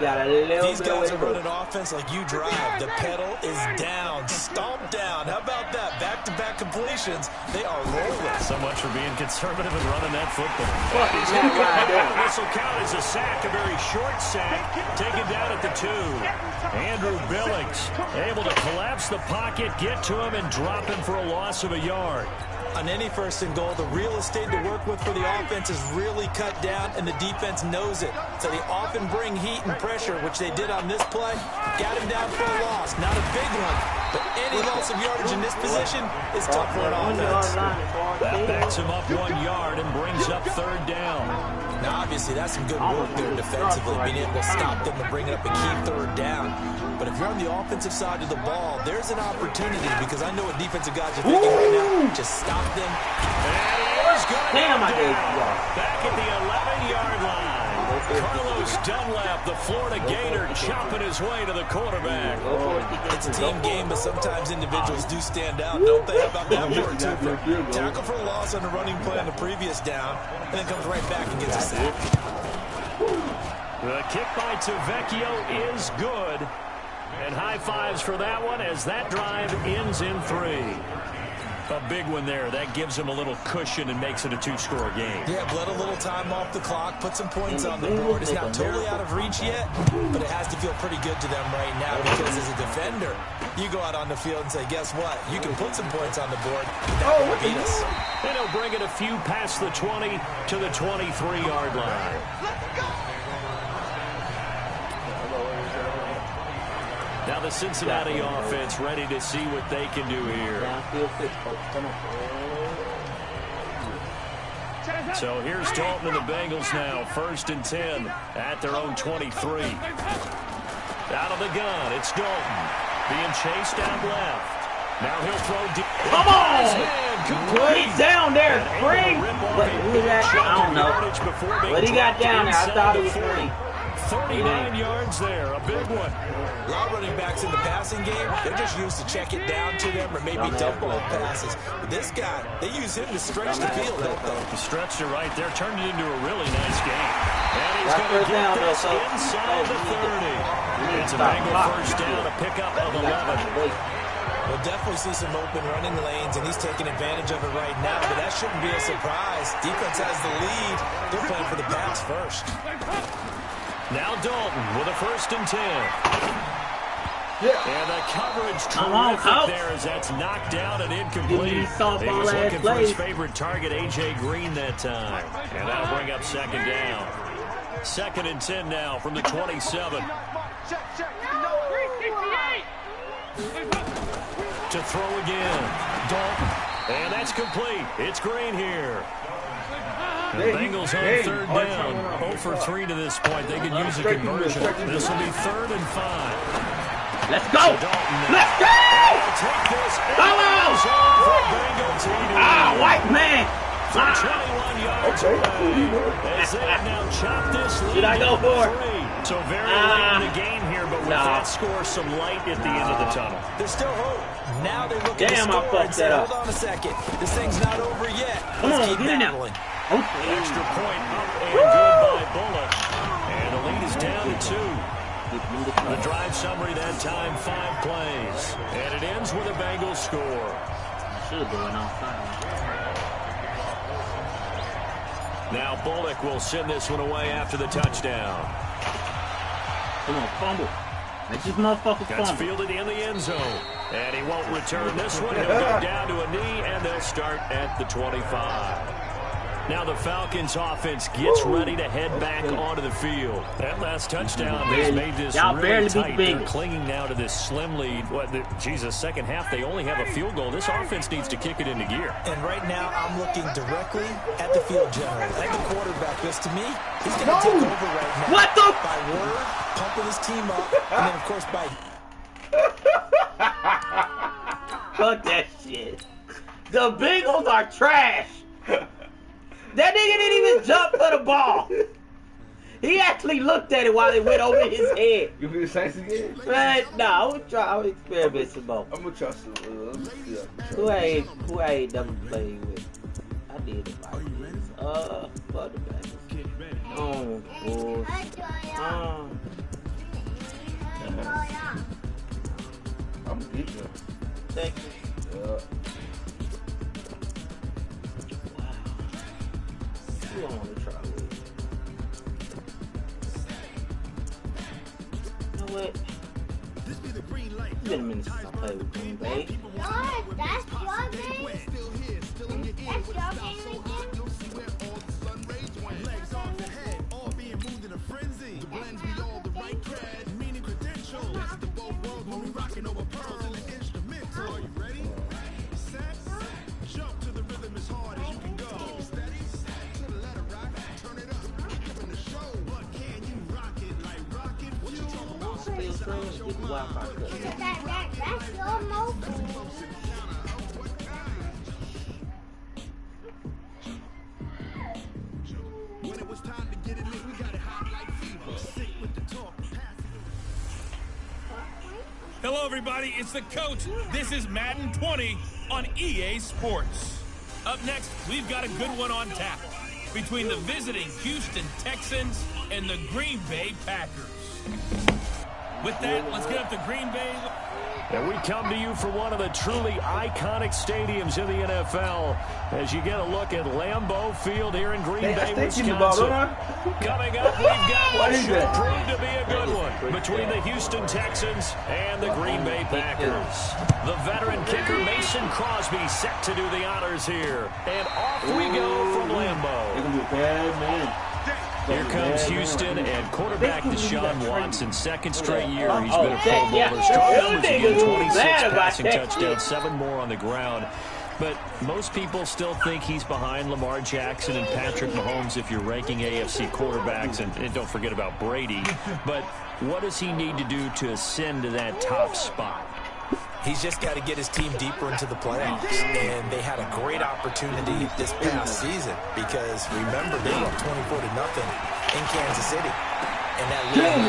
These guys are running offense like you drive. The pedal is down, stomped down. How about that? Back-to-back completions. They are rolling. So much for being conservative and running that football. This will count as a sack, a very short sack, taken down at the 2. Andrew Billings able to collapse the pocket, get to him, and drop him for a loss of a yard. On any 1st and goal, the real estate to work with for the offense is really cut down, and the defense knows it. So they often bring heat and pressure, which they did on this play. Got him down for a loss. Not a big one, but any loss of yardage in this position is tough for an offense. That backs him up 1 yard and brings up 3rd down. Now, obviously, that's some good work there defensively, being able to stop them and bring up a key 3rd down. But if you're on the offensive side of the ball, there's an opportunity because I know what defensive guys are thinking right now. Just stop them. And he's going to back at the 11-yard line. Carlos Dunlap, the Florida Gator, chopping his way to the quarterback. It's a team game, but sometimes individuals do stand out, don't they? How about that for two? Tackle for a loss on the running play on the previous down, and then comes right back and gets a sack. The kick by Tavecchio is good. And high fives for that one as that drive ends in 3. A big one there. That gives him a little cushion and makes it a 2-score game. Yeah, bled a little time off the clock, put some points on the board. It's not totally out of reach yet, but it has to feel pretty good to them right now because as a defender, you go out on the field and say, guess what? You can put some points on the board. That won't beat us. And he'll bring it a few past the 20 to the 23-yard line. Now the Cincinnati offense ready to see what they can do here. So here's Dalton and the Bengals now. 1st and 10 at their own 23. Out of the gun, it's Dalton. Being chased out left. Now he'll throw deep. Come on! He's down there. Free. But who that? I don't know. But he got down there. I thought he was free. 39 yards there, a big one. A lot of running backs in the passing game, they're just used to check it down to them or maybe double up passes. But this guy, they use him to stretch the field, don't they? He stretched it right there, turned it into a really nice game. And he's going to get this inside the 30. It's a Bengal first down, a pickup of 11. We'll definitely see some open running lanes, and he's taking advantage of it right now, but that shouldn't be a surprise. Defense has the lead. They're playing for the pass first. Now Dalton with a 1st and 10. And the coverage terrific there as that's knocked down and incomplete. He was looking for his favorite target, A.J. Green, that time. And that'll bring up 2nd down. 2nd and 10 now from the 27. To throw again. Dalton. And that's complete. It's Green here. The Bengals on 3rd down. 0 for 3 to this point. They could use a conversion. This will be 3rd and 5. Let's go! Let's go! Come on! Ah, white man! From 21 yards away. As they have now chopped this lead. Should I go for it? So very late in the game here, but with that score, some light at the end of the tunnel. There's still hope. Now they look at the score and say, hold on a second. This thing's not over yet. Let's keep battling. Extra point up and good by Bullock. And the lead is down to 2. The drive summary that time, 5 plays. And it ends with a Bengals score. Should have gone outside. Now Bullock will send this one away after the touchdown. Come on, fumble. Make this motherfucker fumble. That's fielded in the end zone. And he won't return this one. He'll go down to a knee, and they'll start at the 25. Now the Falcons offense gets ready to head back onto the field. That last touchdown has made this really tight. They're clinging now to this slim lead. Jesus, second half, they only have a field goal. This offense needs to kick it into gear. And right now, I'm looking directly at the field general, at the quarterback, because to me, he's going to take over right now. What the? By word, pumping his team up, and then, of course, by... Fuck that shit. The Bengals are trash. That nigga didn't even jump for the ball. He actually looked at it while it went over his head. You feel the Saints again? Man, nah, I'm gonna experiment some more. I'm gonna try some. Who I ain't never played with? I did it like this. Fuck the Bengals. Oh, boy. I'm deep though. Thank you. Yeah. Who I want to try with? You know what? It's been a minute since I played with Green Bay. What? That's your game? That's your game again? That's your mobile. When it was time to get it lit, we got it hot like fever. Sick with the talk. Hello, everybody. It's the coach. This is Madden 20 on EA Sports. Up next, we've got a good one on tap. between the visiting Houston Texans and the Green Bay Packers. With that, let's get up to Green Bay. And we come to you from one of the truly iconic stadiums in the NFL as you get a look at Lambeau Field here in Green Bay, Wisconsin. Coming up, we've got what should prove to be a good one between the Houston Texans and the Green Bay Packers. The veteran kicker Mason Crosby set to do the honors here. And off we go from Lambeau. It's going to be a bad man. Here comes Houston and quarterback Deshaun Watson. Second straight year he's been a Pro Bowler. Strong numbers again, 26 passing touchdowns, 7 more on the ground. But most people still think he's behind Lamar Jackson and Patrick Mahomes if you're ranking AFC quarterbacks. And don't forget about Brady. But what does he need to do to ascend to that top spot? He's just got to get his team deeper into the playoffs. And they had a great opportunity this past season because, remember, they were up 24-0 in Kansas City. And that lead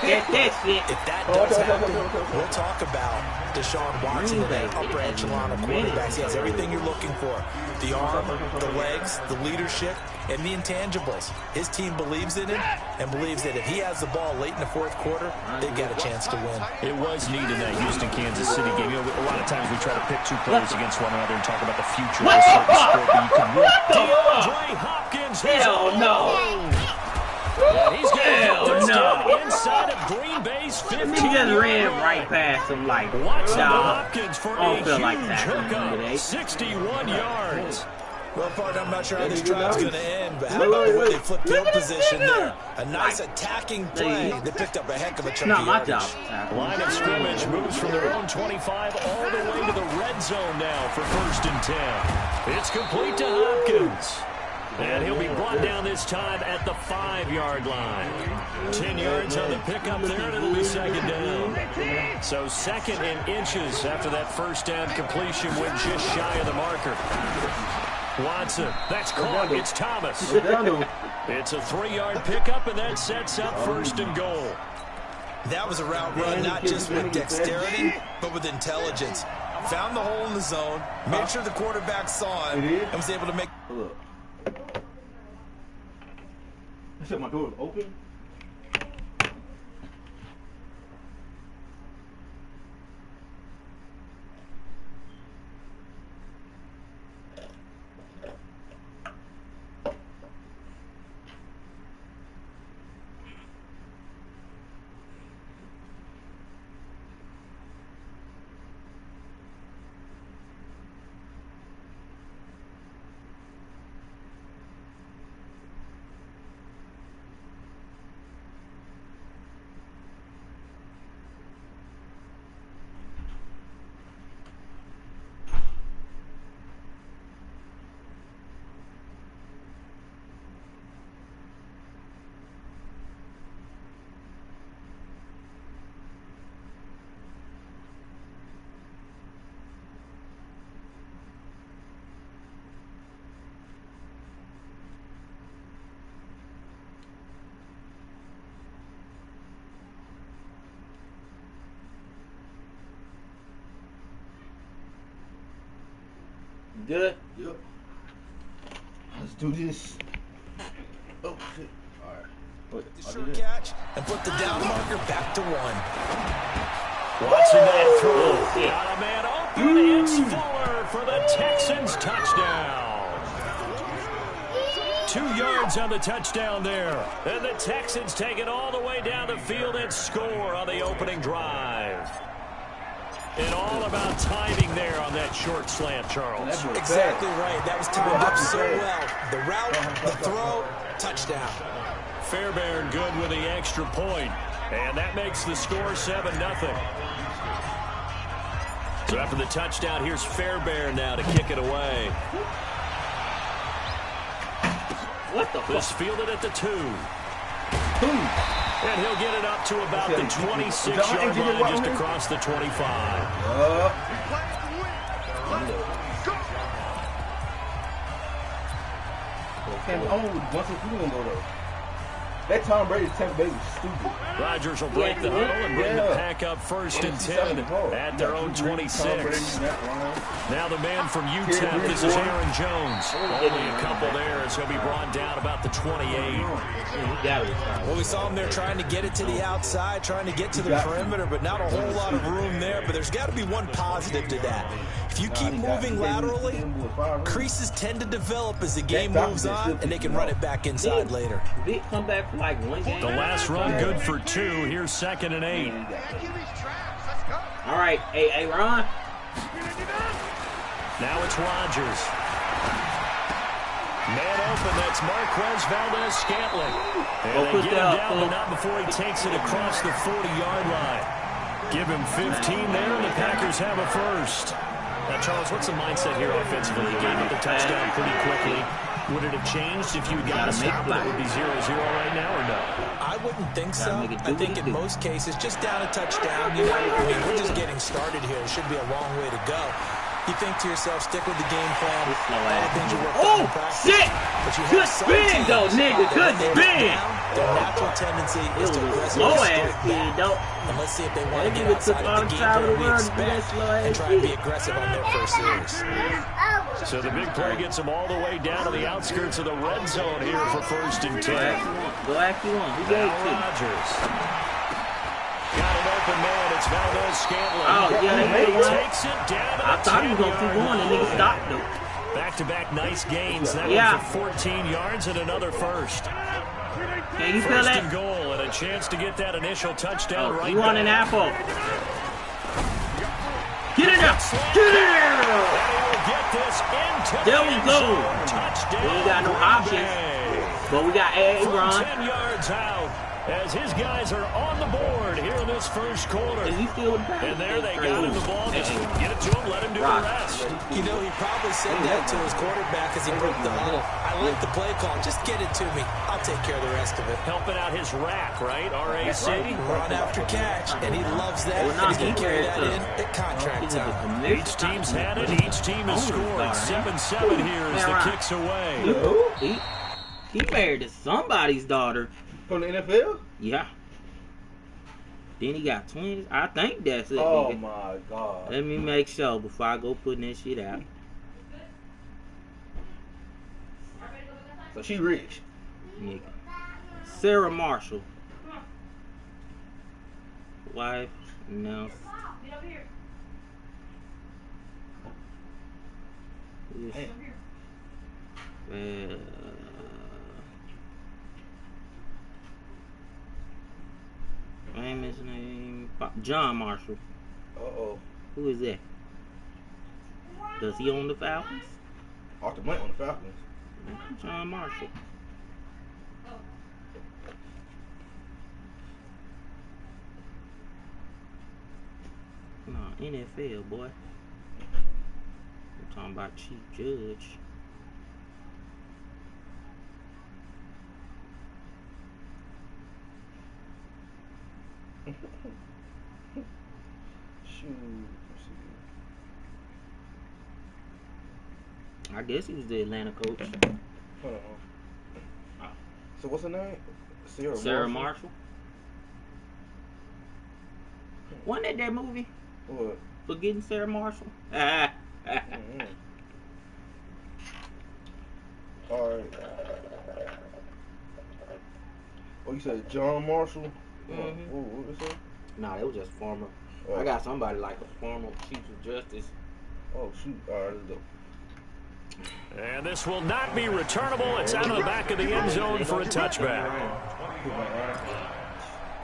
if that does happen, we'll talk about Deshaun Watson in that upper echelon of quarterbacks. He has everything you're looking for. The arm, the legs, the leadership, and the intangibles. His team believes in him and believes that if he has the ball late in the fourth quarter, they've got a chance to win. It was neat in that Houston-Kansas City game. You know, a lot of times we try to pit two players against one another and talk about the future of a certain sport, but you can really... DeAndre Hopkins! Hell no! And he's going to get this down inside of Green Bay's 15. He just ran right past him like, Watson Hopkins for a huge like hookup, 61 yards. Well, partner, I'm not sure how this drive's going to end, but how about the way they flip field position there? A nice attacking play. They picked up a heck of a chunk of yardage. Line of scrimmage moves from their own 25 all the way to the red zone now for 1st and 10. It's complete to Hopkins. And he'll be brought down this time at the 5-yard line. 10 yards on the pickup there, and it'll be 2nd down. So 2nd and inches after that 1st down completion went just shy of the marker. Watson, that's caught. It's Thomas. It's a 3-yard pickup, and that sets up 1st and goal. That was a route run, not just with dexterity, but with intelligence. Found the hole in the zone, made sure the quarterback saw it, and was able to make... I said my door was open. Good? Yep. Let's do this. Oh, shit. All right. Short catch and put the down marker back to 1. Watching that throw. Got a man open. It's Fuller for the Texans touchdown. 2 yards on the touchdown there. And the Texans take it all the way down the field and score on the opening drive. And all about timing there on that short slant, Charles. Exactly right. That was timed up so well. The route, the throw, touchdown. Fairbairn good with the extra point. And that makes the score 7-0. So after the touchdown, here's Fairbairn now to kick it away. What the fuck? This fielded at the 2. And he'll get it up to about the 26-yard line just across the 25. That Tom Brady Tampa Bay was stupid. Rodgers will break the huddle and bring the pack up 1st and 10 at their own 26. Now the man from UTEP, this is Aaron Jones. Only a couple there as he'll be brought down about the 28. Well, we saw him there trying to get it to the outside, trying to get to the perimeter, but not a whole lot of room there. But there's got to be one positive to that. If you keep moving laterally, creases tend to develop as the game moves on, and they can run it back inside later. Vic come back for like one game. The last run good for 2. Here's 2nd and 8. All right, hey, Ron. Now it's Rodgers. Man open, that's Marquez Valdez-Scantling. And they get him down, but not before he takes it across the 40-yard line. Give him 15 there, and the Packers have a first. Now, Charles, what's the mindset here offensively? You gave up the touchdown pretty quickly. Would it have changed if you got a stop that would be 0-0 right now, or no? I wouldn't think so. I think in most cases, just down a touchdown, you know, I mean, we're just getting started here. It should be a long way to go. You think to yourself, stick with the game plan. All the things you worked on in practice. Shit! But you Good spin, though, nigga. Good spin. Their natural tendency is to aggressively slow-ass spin, though. And let's see if they want to get outside of the game plan we expect and try and be aggressive on their first series. So the big play gets them all the way down to the outskirts of the red zone here for 1st and 10. Go after one. Who gave it to Rodgers. Got an open man. It's Valdez-Scantling. Oh, yeah, they takes it down. I thought he was going to keep going, and nigga stopped, though. Back-to-back nice gains. That one for 14 yards and another first. Can you feel that? First and goal and a chance to get that initial touchdown right You want an back. apple? Get in there! Get in there! Get this into there we go. Touchdown. We ain't got no options, but we got Aaron. 10 yards out as his guys are on the board here in this first quarter. And there they got him the ball. Just get it to him, let him do the rest. You know, he probably said that to his quarterback as he broke the huddle. I like the play call. Just get it to me. I'll take care of the rest of it. Helping out his rack, right? RAC. Run after catch, and he loves that. And he's going to carry that in at contract time. Each team's had it. Each team has scored. 7-7 here as the kicks away. He married to somebody's daughter. From the NFL? Yeah. Then he got twins. I think that's it. Oh, nigga. my God. Let me make sure before I go putting that shit out. So she rich. Nigga. Sarah Marshall. Wife. No. Famous name John Marshall. Uh-oh. Who is that? Does he own the Falcons? Arthur Blank on the Falcons. John Marshall. No, NFL, boy. I'm talking about Chief Judge. I guess he was the Atlanta coach. Hold on. So what's her name? Sarah Marshall. Wasn't that movie? What? Forgetting Sarah Marshall? Alright. Oh, you said John Marshall? What was that? Nah, that was just former. I got somebody like a former Chief of Justice. Oh, shoot. Alright, let's go. And this will not be returnable. It's out of the back of the end zone for a touchback.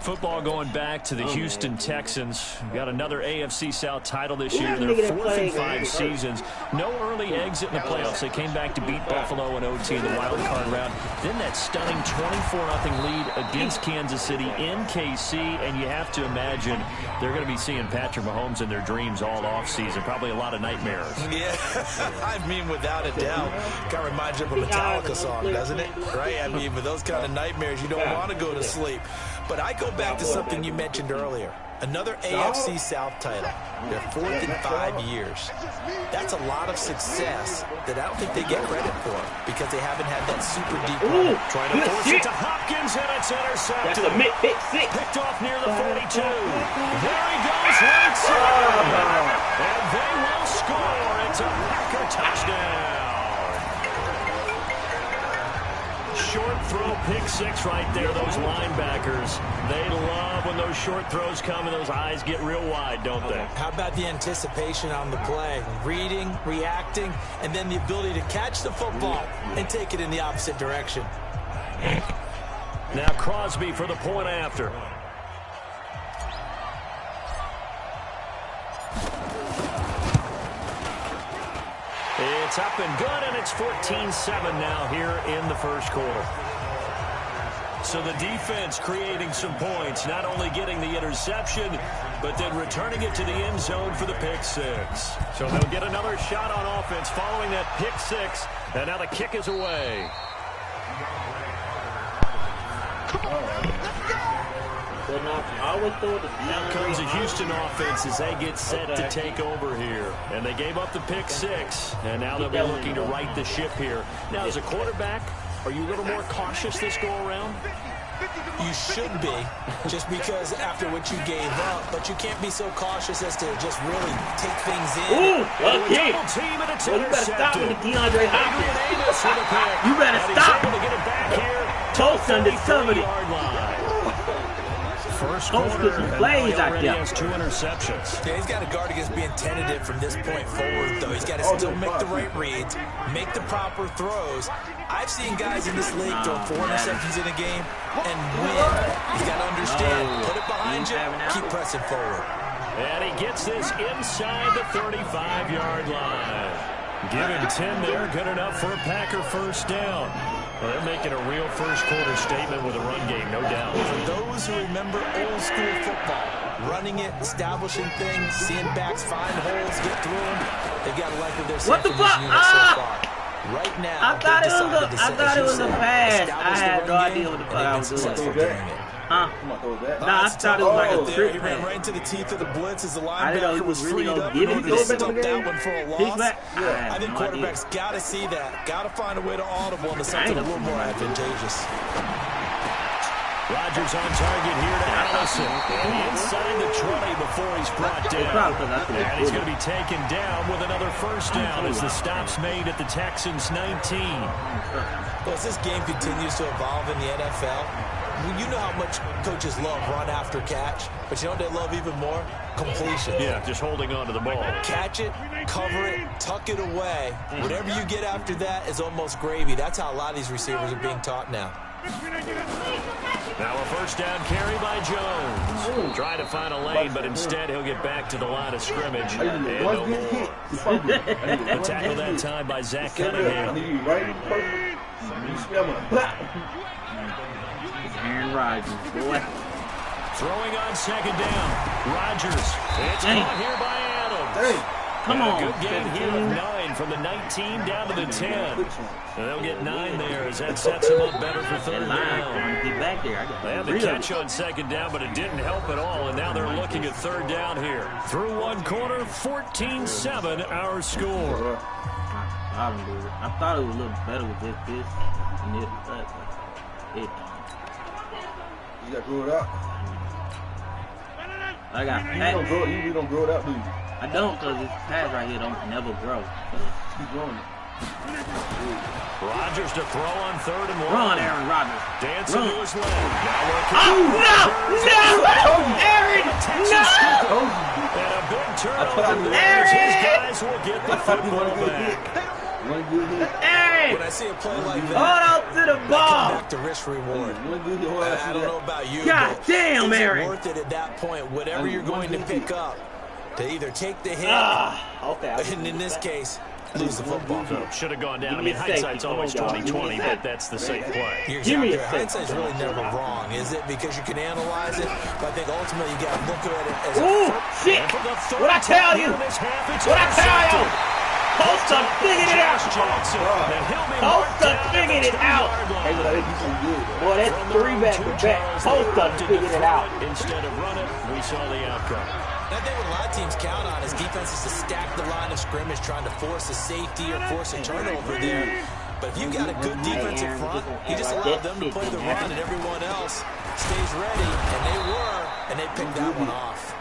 Football going back to the Houston Texans. We've got another AFC South title this year. Their 4th in 5 seasons. No early exit in the playoffs. They came back to beat Buffalo in OT in the wild card round. Then that stunning 24-0 lead against Kansas City in KC. And you have to imagine they're going to be seeing Patrick Mahomes in their dreams all offseason. Probably a lot of nightmares. Yeah, I mean, without a doubt. Kind of reminds you of a Metallica song, doesn't it? Right? I mean, with those kind of nightmares, you don't want to go to sleep. But I go back to something you mentioned earlier. Another AFC South title. Their 4th in 5 years. That's a lot of success that I don't think they get credit for because they haven't had that super deep run. Trying to force it to Hopkins. Hopkins, and it's intercepted. That's a pick six. Picked off near the 42. There he goes, right side. And they will score. It's a Packer touchdown. Short throw, pick six right there. Those linebackers, they love when those short throws come and those eyes get real wide, don't they? How about the anticipation on the play? Reading, reacting, and then the ability to catch the football and take it in the opposite direction. Now Crosby for the point after. It's up and good, and it's 14-7 now here in the first quarter. So the defense creating some points, not only getting the interception, but then returning it to the end zone for the pick six. So they'll get another shot on offense following that pick six, and now the kick is away. Now comes a Houston offense as they get set to take over here. And they gave up the pick six, and now they'll be looking to right the ship here. Now, as a quarterback, are you a little more cautious this go-around? You should be, just because after what you gave up, but you can't be so cautious as to just really take things in. Ooh, okay. Double team, and it's well, you better stop with the DeAndre Hopkins. You better stop. To get it back here. Toast undiscovered it. First quarter, and plays he already out has 2 interceptions. Yeah, he's got to guard against being tentative from this point forward, though. He's got to still make the right reads, make the proper throws. I've seen guys in this league throw 4 interceptions in a game and win. He's got to understand, put it behind you, keep pressing forward. And he gets this inside the 35-yard line. Give him 10 there, good enough for a Packer first down. Well, they're making a real first-quarter statement with a run game, no doubt. For those who remember old-school football, running it, establishing things, seeing backs find holes, get through them, they've got to like what they're seeing from this unit so far. Right now, I thought it was a pass. I had no idea what the fuck I was doing. Huh? Nah, I thought it was like a trick He ran right into the teeth of the blitz as the I didn't know he linebacker was was really freed gonna up get in it. order to stop that one for a loss. I I think quarterbacks got to see that. Got to find a way to audible into something a little more advantageous. Rodgers on target here to Allison. And inside the 20 before he's brought down. And he's going to be taken down with another first down as the stop's made at the Texans' 19. Well, as this game continues to evolve in the NFL, you know how much coaches love run after catch, but you know what they love even more? Completion. Yeah, just holding on to the ball. Catch it, cover it, tuck it away. Whatever you get after that is almost gravy. That's how a lot of these receivers are being taught now. Now a first down carry by Jones. Trying to find a lane, but instead he'll get back to the line of scrimmage. And no more. The tackle that time by Zach Cunningham. Aaron Rodgers, boy. Throwing on second down. Rodgers. It's caught here by Adams. Come on. Good game here of 9 from the 19 down to the 10. And they'll get 9 there as that sets them up better for third down. Get back there. They had the catch on second down, but it didn't help at all. And now they're looking at third down here. Through one quarter, 14-7 our score. I thought it was a little better with this and this, but you got to grow it up. I got you really don't grow it up, do you? I don't, because this pass right here don't never grow. So. Keep growing it. Rodgers to throw on 3rd and 1. Run, Aaron Rodgers. Dancing to his leg. Now Aaron! No! And a big turnover there. His guys will get the football back. Aaron! When I see a play like that, hold on to the ball. Back to risk reward. I don't know about you. God damn, Aaron! Worth it at that point. Whatever you're going to pick up, to either take the hit, and in this case, lose the football. So should have gone down. I mean, hindsight's always 20/20, but that's the safe play. You're exactly right. Hindsight's really never wrong, is it? Because you can analyze it, but I think ultimately you got to look at it as shit! What I tell you? What I tell you? Posta figured it out. Posta figured it out. Boy, that's 3 back-to-back. Posta figured it out. Instead of run it, we saw the outcome. I think what a lot of teams count on is defenses to stack the line of scrimmage, trying to force a safety or force a turnover there. But if you got a good defensive front, you just allow them to play the run, and everyone else stays ready, and they picked that one off.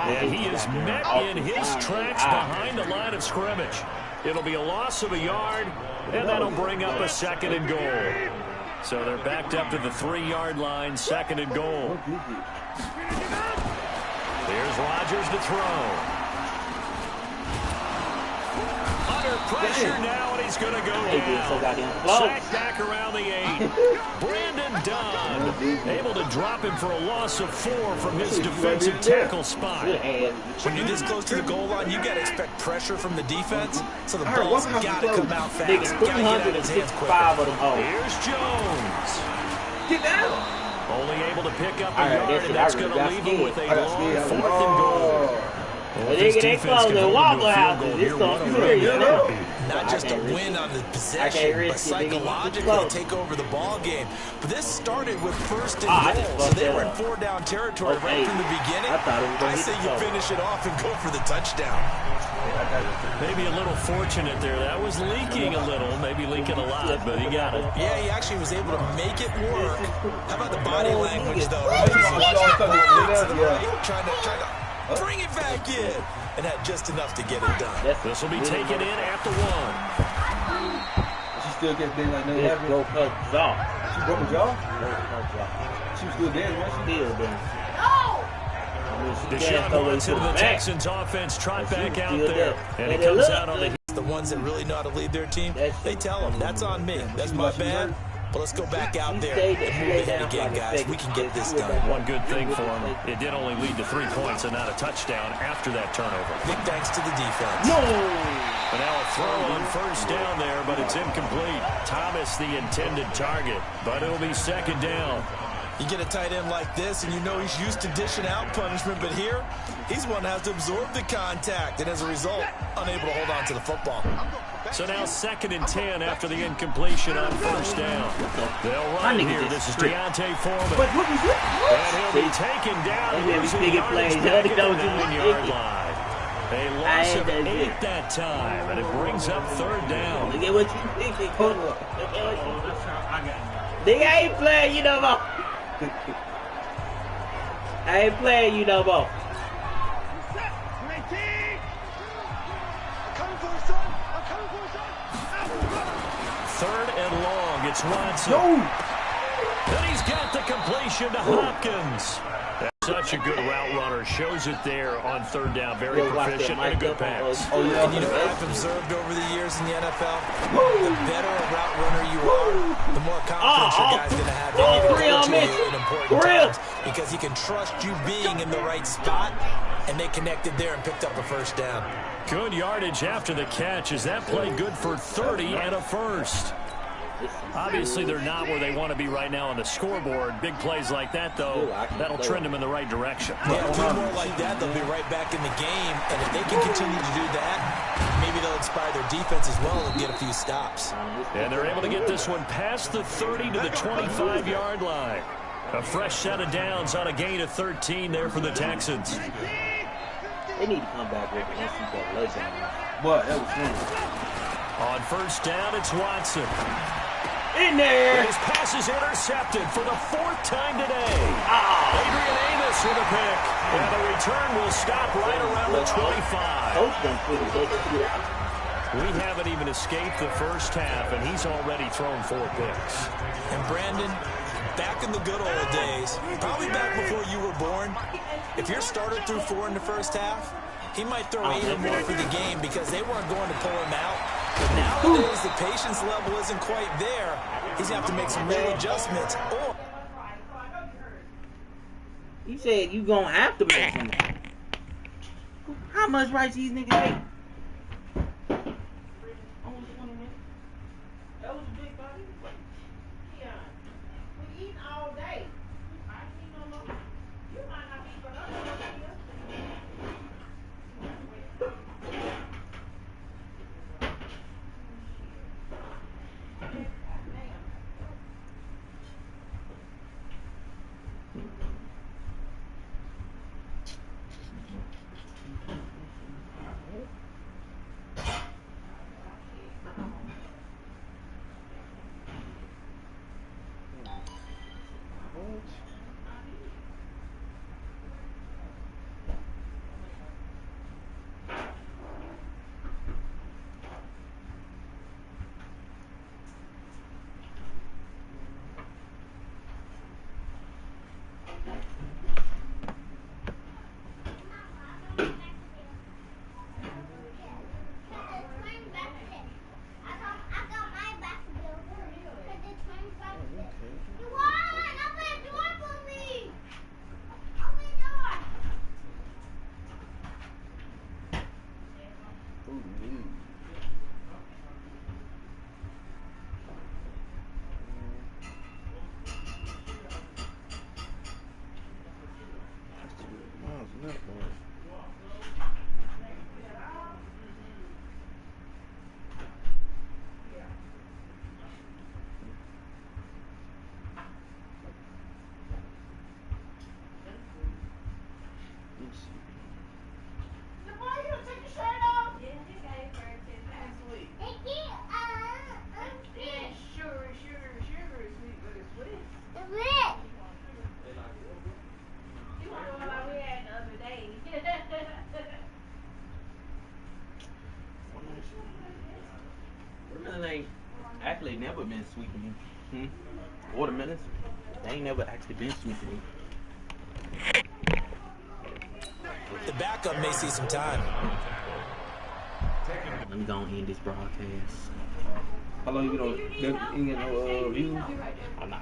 And he is met in his tracks behind the line of scrimmage. It'll be a loss of a yard, and that'll bring up a 2nd and goal. So they're backed up to the 3-yard line, 2nd and goal. Here's Rodgers to throw. Under pressure now, and he's going to go down. Sack back around the 8. Brandon Dunn able to drop him for a loss of 4 from his defensive tackle spot. When you're this close to the goal line, you got to expect pressure from the defense, so the ball's got to come out fast. Got to get out of his hands quicker. Here's Jones. Get down. Only able to pick up a yard, and that's going to leave him with a long 4th and goal. Well, they close the Waffle House. It's so serious now. Not just a win on the possession, but psychologically take over the ball game. But this started with 1st and goal, so they were in 4-down territory right from the beginning. I say you finish it off and go for the touchdown. Maybe a little fortunate there. That was leaking a little, maybe leaking a lot, but he got it. Yeah, he actually was able to make it work. How about the body language, though? Trying to bring it back in, and had just enough to get it done. This will be taken in at the 1. She still gets big like that. She broke her jaw. She broke her jaw? She was still dancing, wasn't she? Still dancing. Deshaun Watson of the Texans offense trot back out there, and it comes out on the ones that really know how to lead their team. They tell them, that's on me. That's my bad. But let's go back out there and move ahead again, guys. We can get this done. One good thing for him, it did only lead to 3 points and not a touchdown after that turnover. Big thanks to the defense. No! And now a throw on 1st down there, but it's incomplete. Thomas the intended target, but it'll be 2nd down. You get a tight end like this, and you know he's used to dishing out punishment, but here, he's one that has to absorb the contact, and as a result, unable to hold on to the football. So now 2nd and 10 after the incompletion on 1st down. They'll run here. This is Deontay Foreman. And he'll be taken down. Losing yardage back at the 9-yard line. A loss of 8 that time, and it brings up 3rd down. Look at what you thinking, Coach. Nigga, I ain't playing you no more. I ain't playing you no more. Third and long, it's Watson. No! Then he's got the completion to Hopkins. That's such a good route runner. Shows it there on 3rd down. Very proficient and a good pass. And you know what I've observed over the years in the NFL? The better a route runner you are, the more confidence your guy's going to have in you in important times, because he can trust you being in the right spot, and they connected there and picked up a 1st down. Good yardage after the catch. Is that play good for 30 and a 1st? Obviously, they're not where they want to be right now on the scoreboard. Big plays like that, though, that'll trend them in the right direction. Yeah, 2 more like that, they'll be right back in the game. And if they can continue to do that, maybe they'll inspire their defense as well and get a few stops. And they're able to get this one past the 30 to the 25-yard line. A fresh set of downs on a gain of 13 there for the Texans. They need to come back with an NCAA down. What? That was fun. On 1st down, it's Watson. In there! His pass is intercepted for the 4th time today. Adrian Amos with a pick. And the return will stop right around the 25. We haven't even escaped the 1st half, and he's already thrown 4 picks. And Brandon, back in the good old days, probably back before you were born, if your starter threw 4 in the 1st half, he might throw 8 or more for the game because they weren't going to pull him out. But nowadays, the patience level isn't quite there. He's going to have to make some real adjustments. Or he said you going to have to make some. How much rice these niggas make? Watermelon ain't actually never been sweet to me. Watermelons, they ain't never actually been sweet to me. The backup may see some time. Let me go and end this broadcast. How long you gonna get no views? Oh, nah.